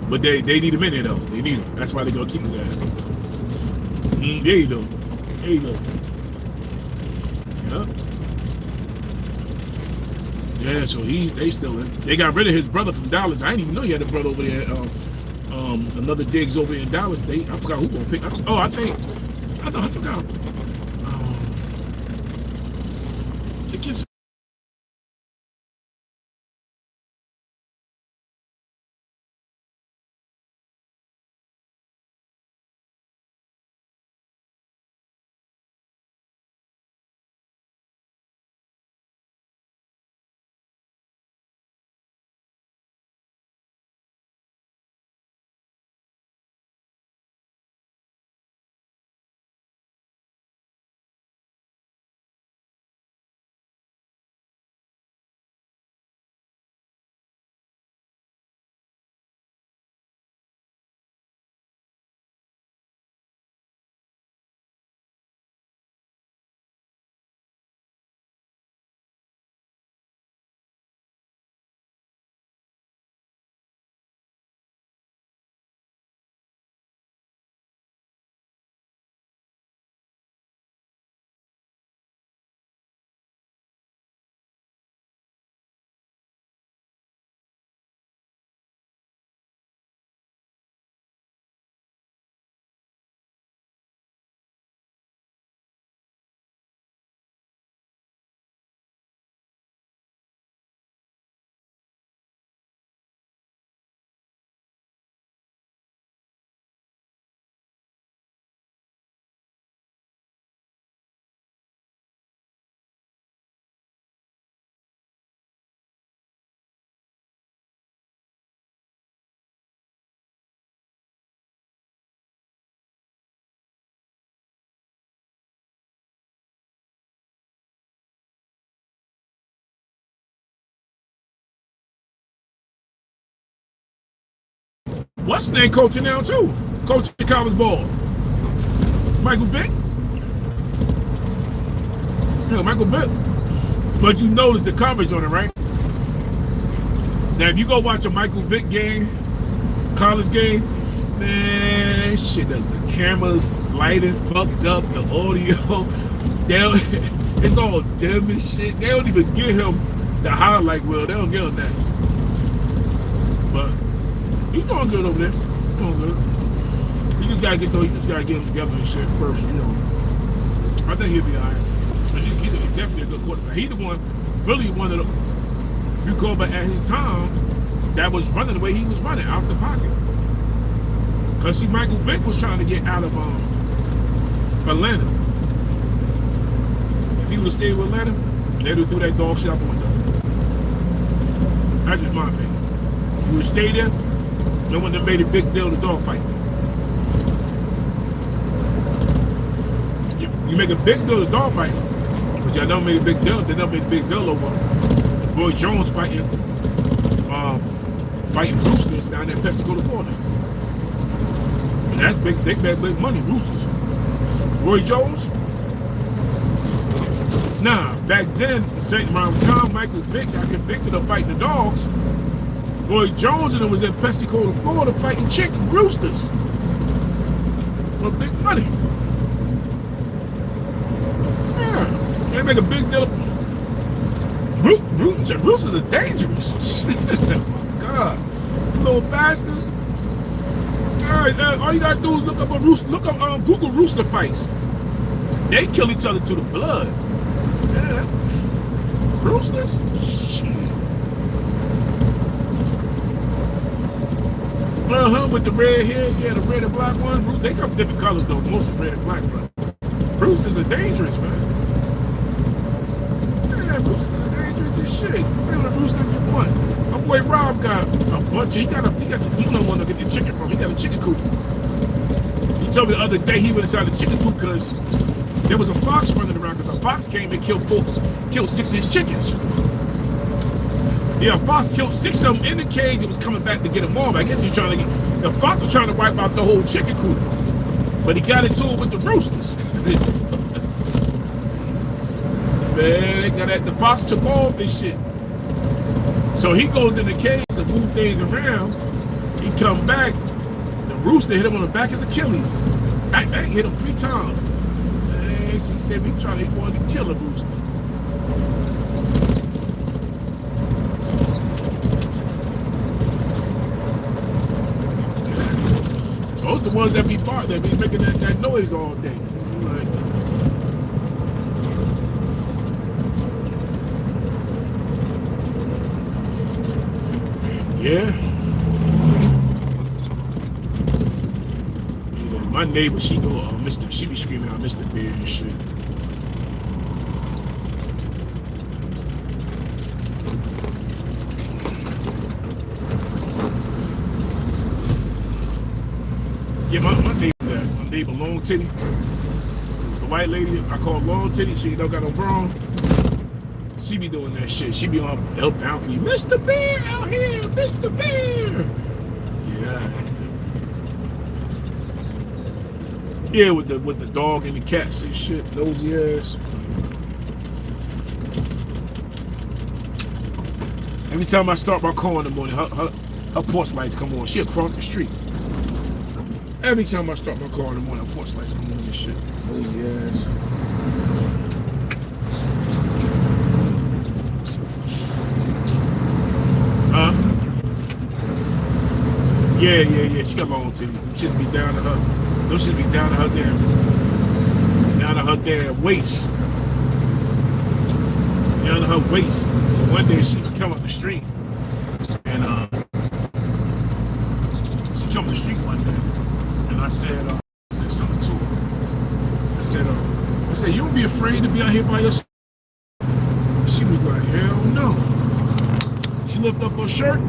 But they need him in there, though. They need him. That's why they're going to keep his ass. There you go. There you go. Yeah. Yeah, so they still in. They got rid of his brother from Dallas. I didn't even know he had a brother over there. Another Diggs over in Dallas. I forgot who going to pick. I forgot. What's name coaching now too? Coaching college ball. Michael Vick. Yeah, Michael Vick. But you notice the coverage on it, right? Now, if you go watch a Michael Vick game, college game, man, shit, the camera's lighting fucked up, the audio, it's all dim and shit. They don't even give him the highlight reel. They don't give him that. But he's doing good over there. He's doing good. You just gotta get him together and shit first, you know. I think he'll be alright. But he's definitely a good quarterback. He's the one, really one of the, if you go back at his time, that was running the way he was running, out the pocket. Because see, Michael Vick was trying to get out of Atlanta. If he would have stayed with Atlanta, they would do that dog shit out the window. That's just my opinion. If he would have stayed there, they wouldn't have made a big deal of the dog fight. You make a big deal of the dog fight, but y'all never made a big deal. They never made a big deal over Roy Jones fighting Roosters down in Pensacola, Florida. And that's big money, Roosters. Roy Jones? Nah, back then, around the time Michael Vick got convicted of fighting the dogs, Roy Jones and him was in Pensacola, Florida fighting chicken roosters for big money. Yeah, they make a big deal of roosters are dangerous. God, little bastards. All you gotta do is look up Google rooster fights. They kill each other to the blood. Yeah. Roosters? Shit. With the red hair, yeah, the red and black ones. They come different colors though, mostly red and black, but roosters are dangerous, man. Yeah, roosters are dangerous as shit. Man, a rooster you want. My boy Rob got a bunch of, you don't want to get the chicken from. He got a chicken coop. He told me the other day he went inside the chicken coop because there was a fox running around because a fox came and killed 6 of his chickens. Yeah, a fox killed 6 of them in the cage and was coming back to get them all. I guess he's trying to get, the fox was trying to wipe out the whole chicken coop. But he got into it with the roosters. Man, the fox took all this shit. So he goes in the cage to move things around. He come back, the rooster hit him on the back of his Achilles. Bang, bang, hit him 3 times. And she said he wanted to kill a rooster. Those the ones that be making that noise all day. Like, yeah. My neighbor, she go, she be screaming out Mr. Bear and shit. Yeah, my neighbor Long Titty, the white lady I call Long Titty, she don't got no bra. She be doing that shit. She be on her balcony, Mr. Bear out here, Mr. Bear. Yeah. Yeah, with the dog and the cats and shit, nosy ass. Every time I start my car in the morning, her porch lights come on. She across the street. Every time I start my car in the morning, her porch lights come on and shit. Nosy ass. Huh? Yeah. She got long titties. Them shits be down to her. Those shits be down to her damn waist. Down to her waist. So one day she come up the street and she come up the street one day and I said something to her. I said, you don't be afraid to be out here by yourself. She was like, hell no. She lifted up her shirt.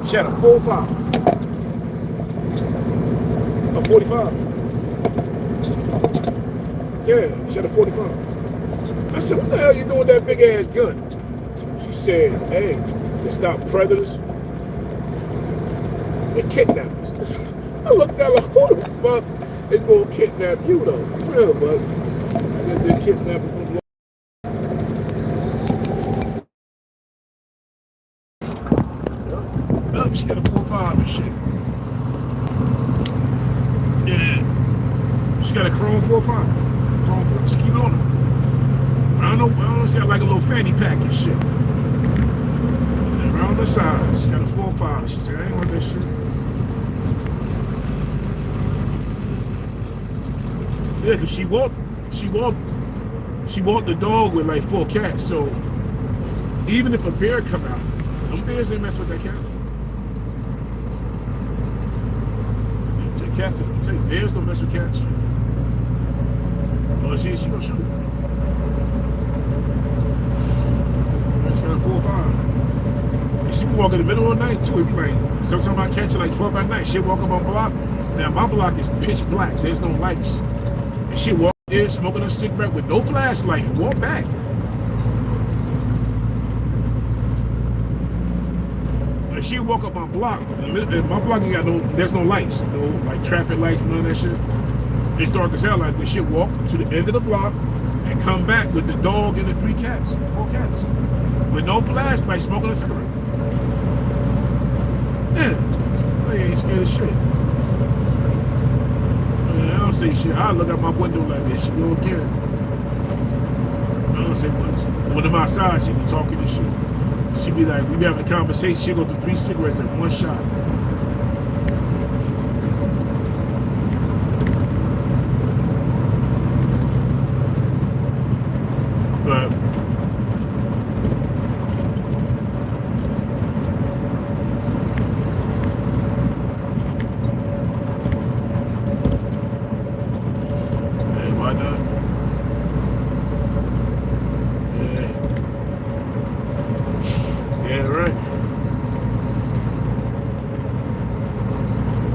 She had a 45. A 45. Yeah, she had a 45. I said, what the hell you doing with that big ass gun? She said, hey, to stop predators and kidnappers. I looked at her like, who the fuck is gonna kidnap you though? For real, but I guess they're kidnapping from 4.5 and shit. Yeah. She got a chrome 4.5. Chrome 4. Just keep it on her. I don't know. She got like a little fanny pack and shit. And around the sides, she got a 4.5. She said, I ain't want that shit. Yeah, because she walked the dog with like 4 cats. So even if a bear come out, them bears ain't mess with that cat. Cats, bears don't mess with cats. Oh, she gonna shoot. She got a 4.5. And she can walk in the middle of the night too. It'd be like, sometimes I catch her like 12 at night. She'll walk up on block. Now my block is pitch black. There's no lights. And she walk there smoking a cigarette with no flashlight and walk back. And she walk up my block. And my block ain't got there's no lights. No like traffic lights, none of that shit. It's dark as hell. Like when she walk to the end of the block and come back with the dog and the 4 cats. With no flashlight, smoking a cigarette. Yeah. I ain't scared of shit. I don't say shit. I look out my window like this. She go again. I don't say much. When I'm outside, she be talking and shit. She be like, we be having a conversation. She go through 3 cigarettes in one shot. But why not? Yeah, right.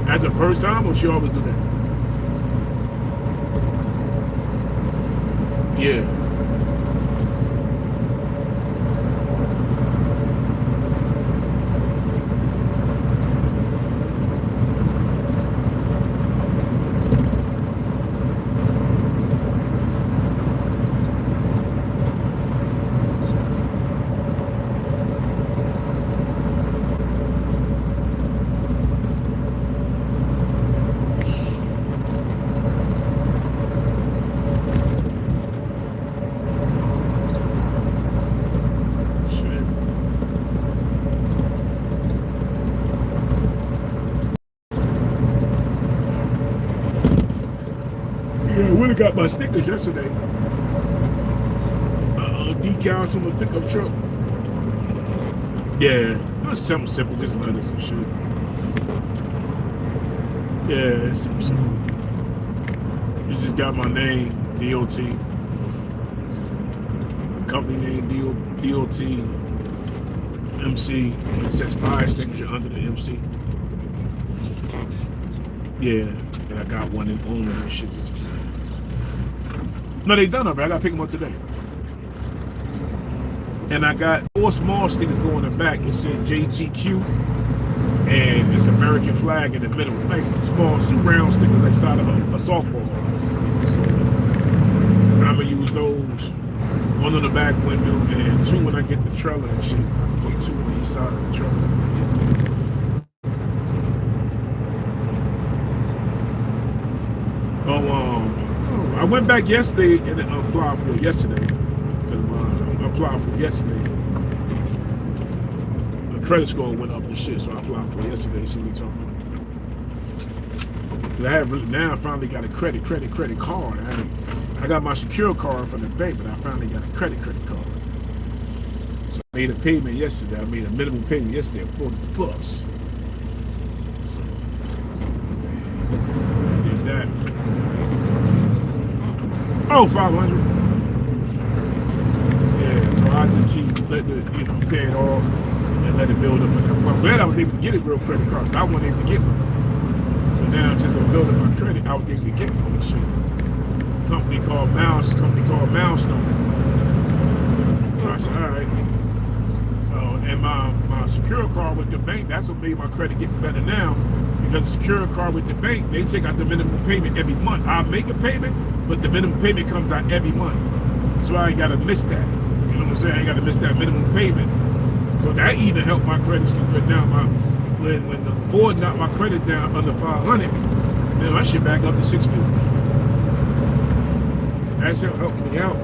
That's the first time, or she always do that? Yeah. Got my stickers yesterday. Decals from a pickup truck. Yeah, it was something simple, just letters and shit. Yeah, it's something simple. It just got my name, DOT. The company name, DOT, MC. It says 5 stickers under the MC. Yeah, and I got one in owner and shit. No, they done already. I gotta pick them up today. And I got 4 small stickers going in the back. It said JTQ, and it's American flag in the middle. It's like small, 2 round stickers like side of a softball. So I'm gonna use those. 1 on the back window and 2 when I get the trailer and shit. I put 2 on each side of the trailer. I went back yesterday and applied for it yesterday. I applied for it yesterday. The credit score went up and shit, so I applied for it yesterday. See what we talking about? Now I finally got a credit card. I got my secure card from the bank, but I finally got a credit card. So I made a payment yesterday. I made a minimum payment yesterday of $40. So I did that. Oh, 500. Yeah, so I just keep letting it, pay it off and let it build up for that. I'm glad I was able to get a real credit card. I wasn't able to get one. So now since I'm building my credit, I was able to get one and shit. Company called Milestone. So I said, all right. So and my secure card with the bank, that's what made my credit get better now. Because the secure card with the bank, they take out the minimum payment every month. I make a payment, but the minimum payment comes out every month. So I ain't got to miss that. You know what I'm saying? I ain't got to miss that minimum payment. So that even helped my credit score good now. when the Ford knocked my credit down under 500, man, my shit back up to 650. So that's helped me out.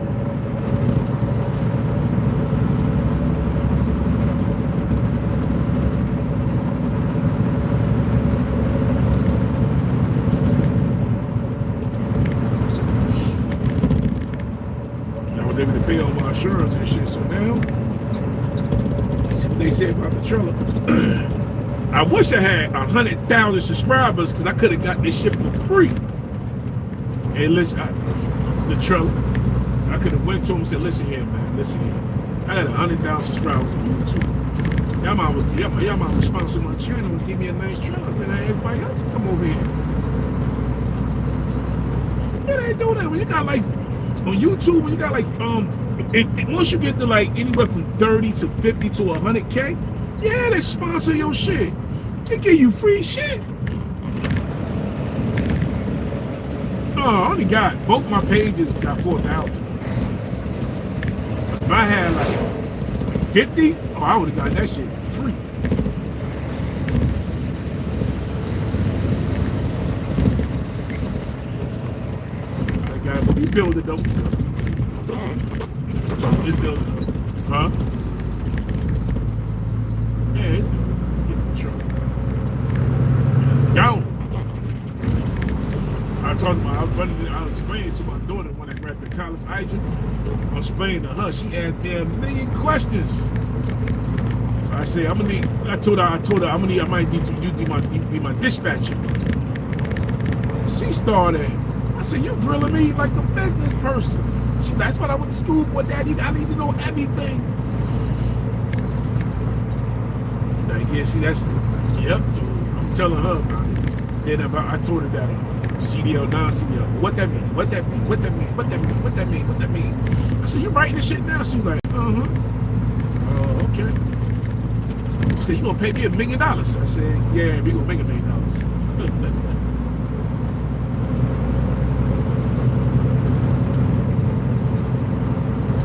Able to pay all my insurance and shit. So now, see what they say about the trailer. I wish I had 100,000 subscribers because I could have got this shit for free. Hey, listen, the trailer. I could have went to him and said, "Listen here, man. Listen here. I got 100,000 subscribers on YouTube. Y'all might sponsor my channel and give me a nice trailer. Then everybody else can come over here." Yeah, they do that when you got like. On YouTube, when you got like once you get to like anywhere from 30 to 50 to 100K, yeah, they sponsor your shit. They give you free shit. Oh, I only got both my pages got 4,000. But if I had like 50, oh, I would have got that shit free. You build it though. You build it though. Huh? Yeah, it's get the truck. Go. I was explaining to my daughter when I graduated college agent. I was explaining to her, she asked me a million questions. So I said, I told her I might need you to be my dispatcher. She started. I said, you drilling me like a business person. See, that's what I went to school for, Daddy. I need to know everything. Yeah, see, that's, yep. So I'm telling her about it. Then I told her that CDL, non-CDL. What that mean? What that mean? What that mean? What that mean? What that mean? What that mean? I said, you writing this shit down? She was like, uh-huh. Oh, okay. She said, you gonna pay me $1 million? I said, yeah, we gonna make $1 million.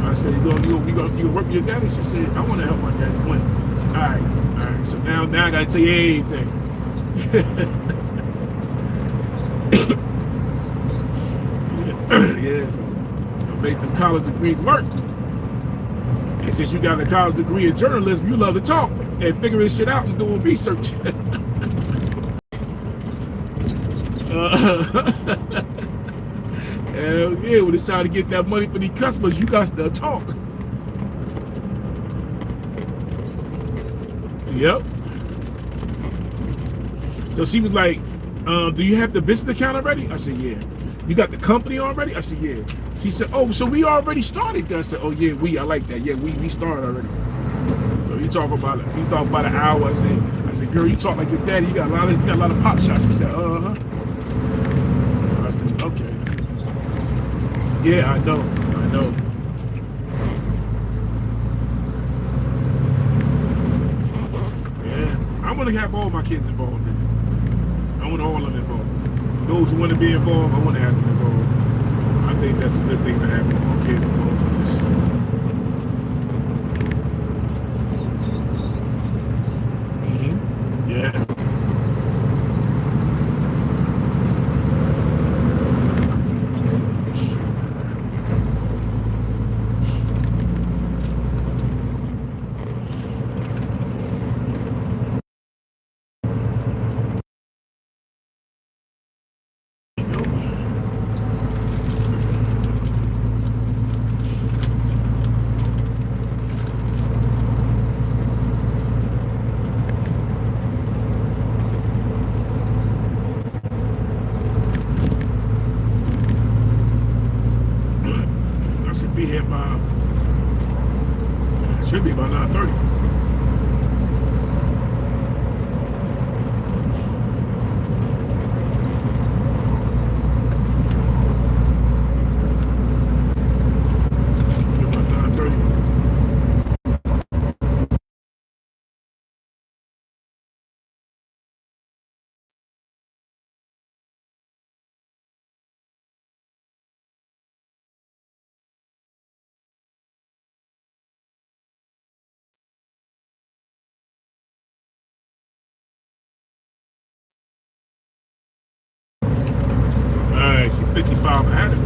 I said, you gonna work with your daddy? She said, I want to help my daddy win. I said, all right. So now I gotta tell you everything. Yeah, so make them college degrees work. And since you got a college degree in journalism, you love to talk and figuring shit out and doing research. Hell yeah, when it's time to get that money for these customers, you got to talk. Yep. So she was like, do you have the business account already? I said, yeah. You got the company already? I said, yeah. She said, oh, so we already started that. I said, oh yeah, I like that. Yeah, we started already. So you talk about it. You talk about an hour. I said, girl, you talk like your daddy. You got a lot of pop shots. She said, uh-huh. So I said, okay. Yeah, I know. Yeah, I want to have all my kids involved in it. I want all of them involved. Those who want to be involved, I want to have them involved. I think that's a good thing to have all kids involved in this. Yeah. 55 at it.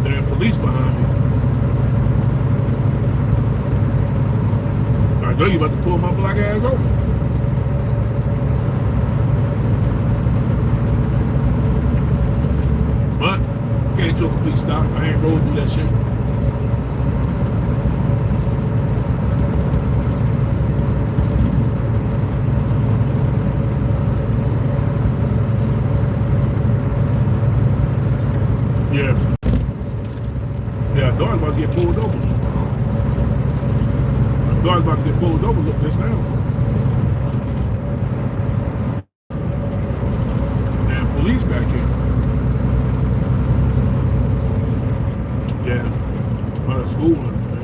There are police behind me. I know you about to pull my black ass over. But came to a complete stop. I ain't rolling through that shit. Yeah. Yeah, I thought I was about to get pulled over. I thought I was about to get pulled over. Look this now. Damn police back here. Yeah. By the school ones, man.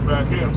Back here.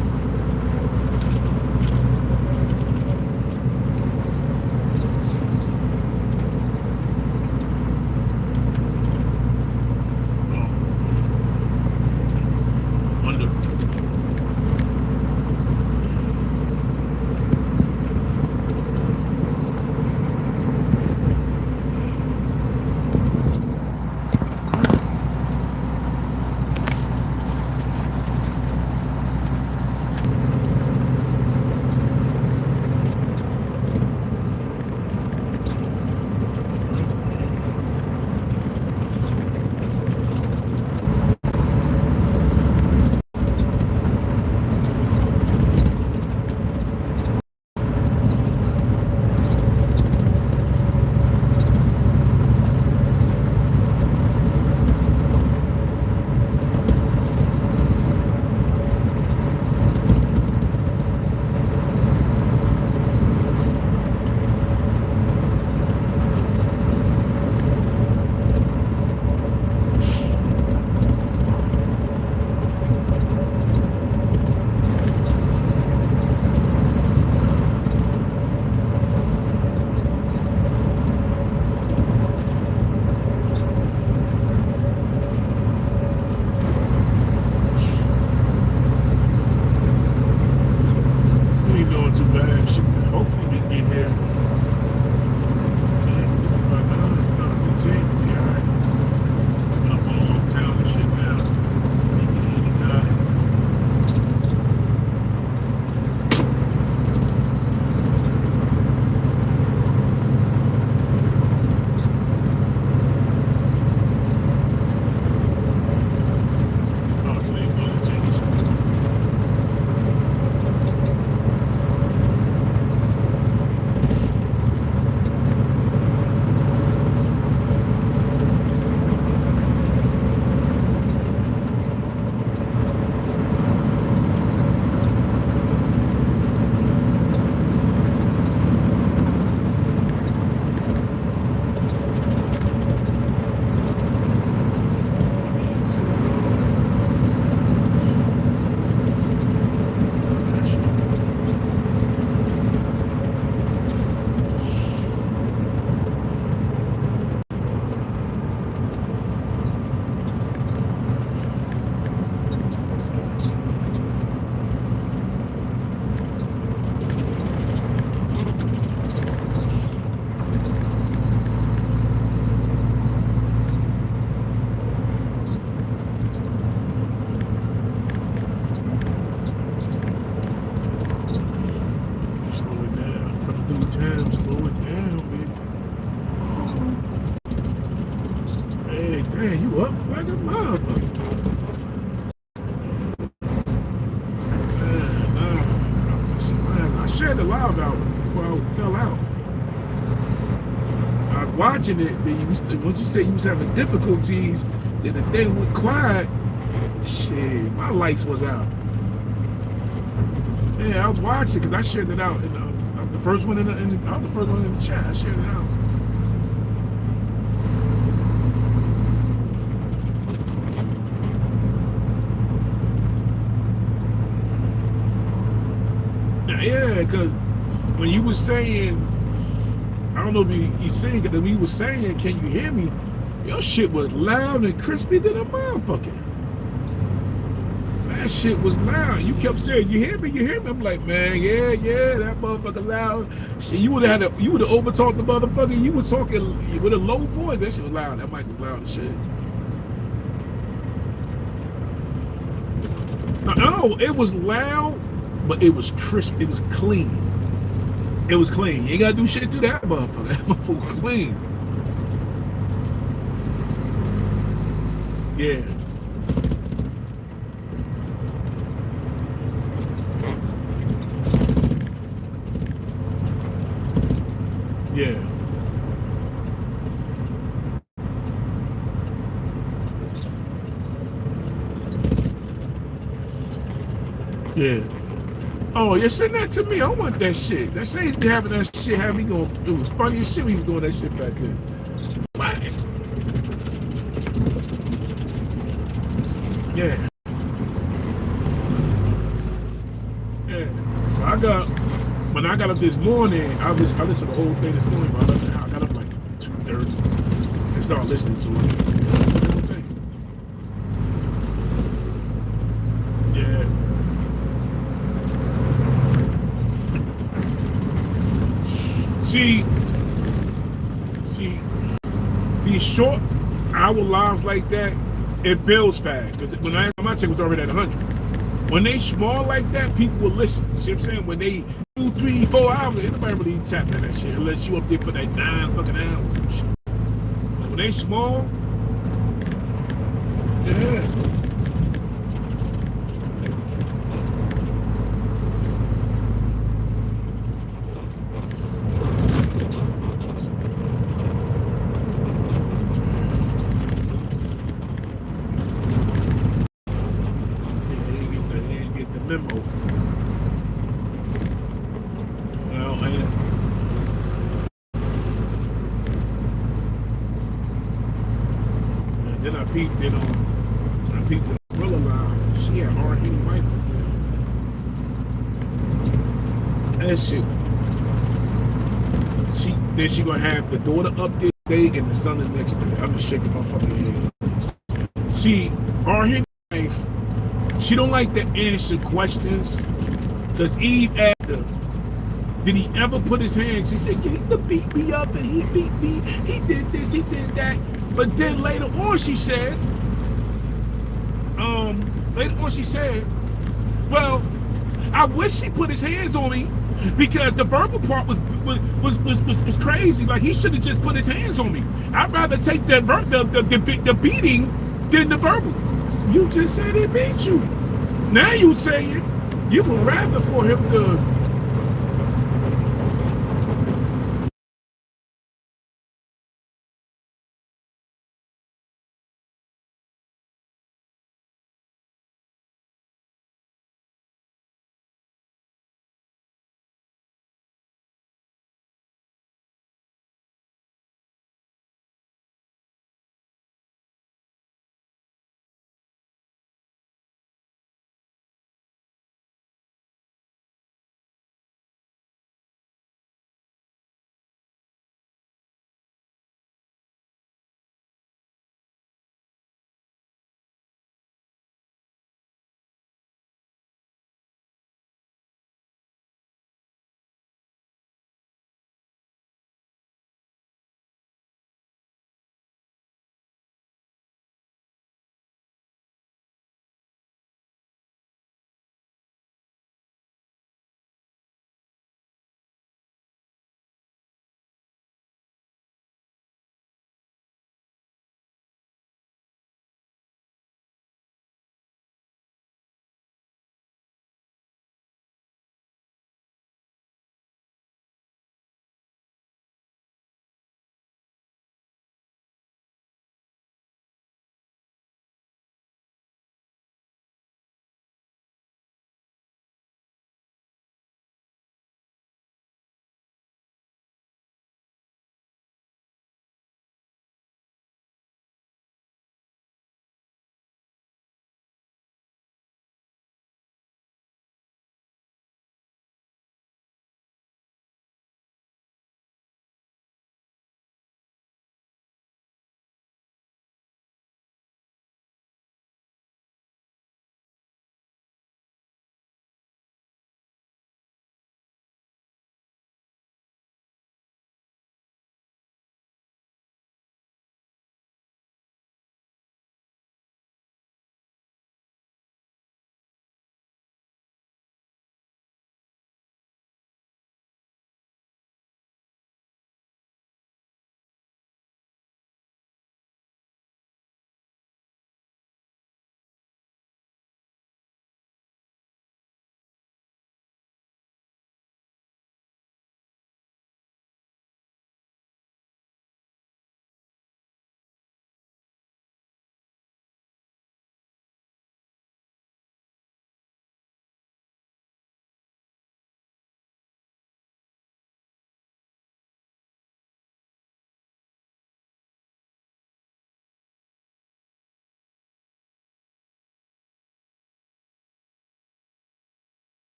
time, slow it down, baby. Hey, man, you up like a motherfucker. Man, I shared the loud out before I fell out. was watching it, then once you say you was having difficulties, then the thing went quiet. Shit, my lights was out. Yeah, I was watching because I shared it out. I was the first one I was the first one in the chat. I shared it out. Yeah, because when you was saying, I don't know if you saying it, when you was saying, can you hear me? Your shit was loud and crispy than a motherfucker. That shit was loud. You kept saying, you hear me, you hear me. I'm like, man, yeah, that motherfucker loud. Shit, you would have over talked the motherfucker. You was talking with a low voice. That shit was loud. That mic was loud as shit. No, it was loud, but it was crisp. It was clean. It was clean. You ain't gotta do shit to that motherfucker. That motherfucker was clean. Yeah. Yeah. Yeah. Oh, you're sending that to me. I want that shit. That shit having that shit had me going. It was funny as shit when he was doing that shit back then. Whack. Yeah. Yeah. So when I got up this morning, I listened to the whole thing this morning, but I got up like 2:30 and started listening to it. See, short hour lives like that, it builds fast. Because when my check was already at 100. When they small like that, people will listen. You see what I'm saying? When they 2, 3, 4 hours, ain't nobody really tap that shit unless you up there for that 9 fucking hours and shit. But when they small, yeah. I peeped the Gorilla Live. She had hard-hitting wife up there. That shit. Then she gonna have the daughter up this day and the son the next day. I'm just shaking my fucking head. See, hard-hitting wife, she don't like to answer questions. Cause Eve asked her, did he ever put his hands? She said, yeah, he beat me up and he beat me. He did this, he did that. But then later on she said, well, I wish he put his hands on me because the verbal part was crazy. Like he should have just put his hands on me. I'd rather take the beating than the verbal. You just said he beat you. Now you saying you would rather for him to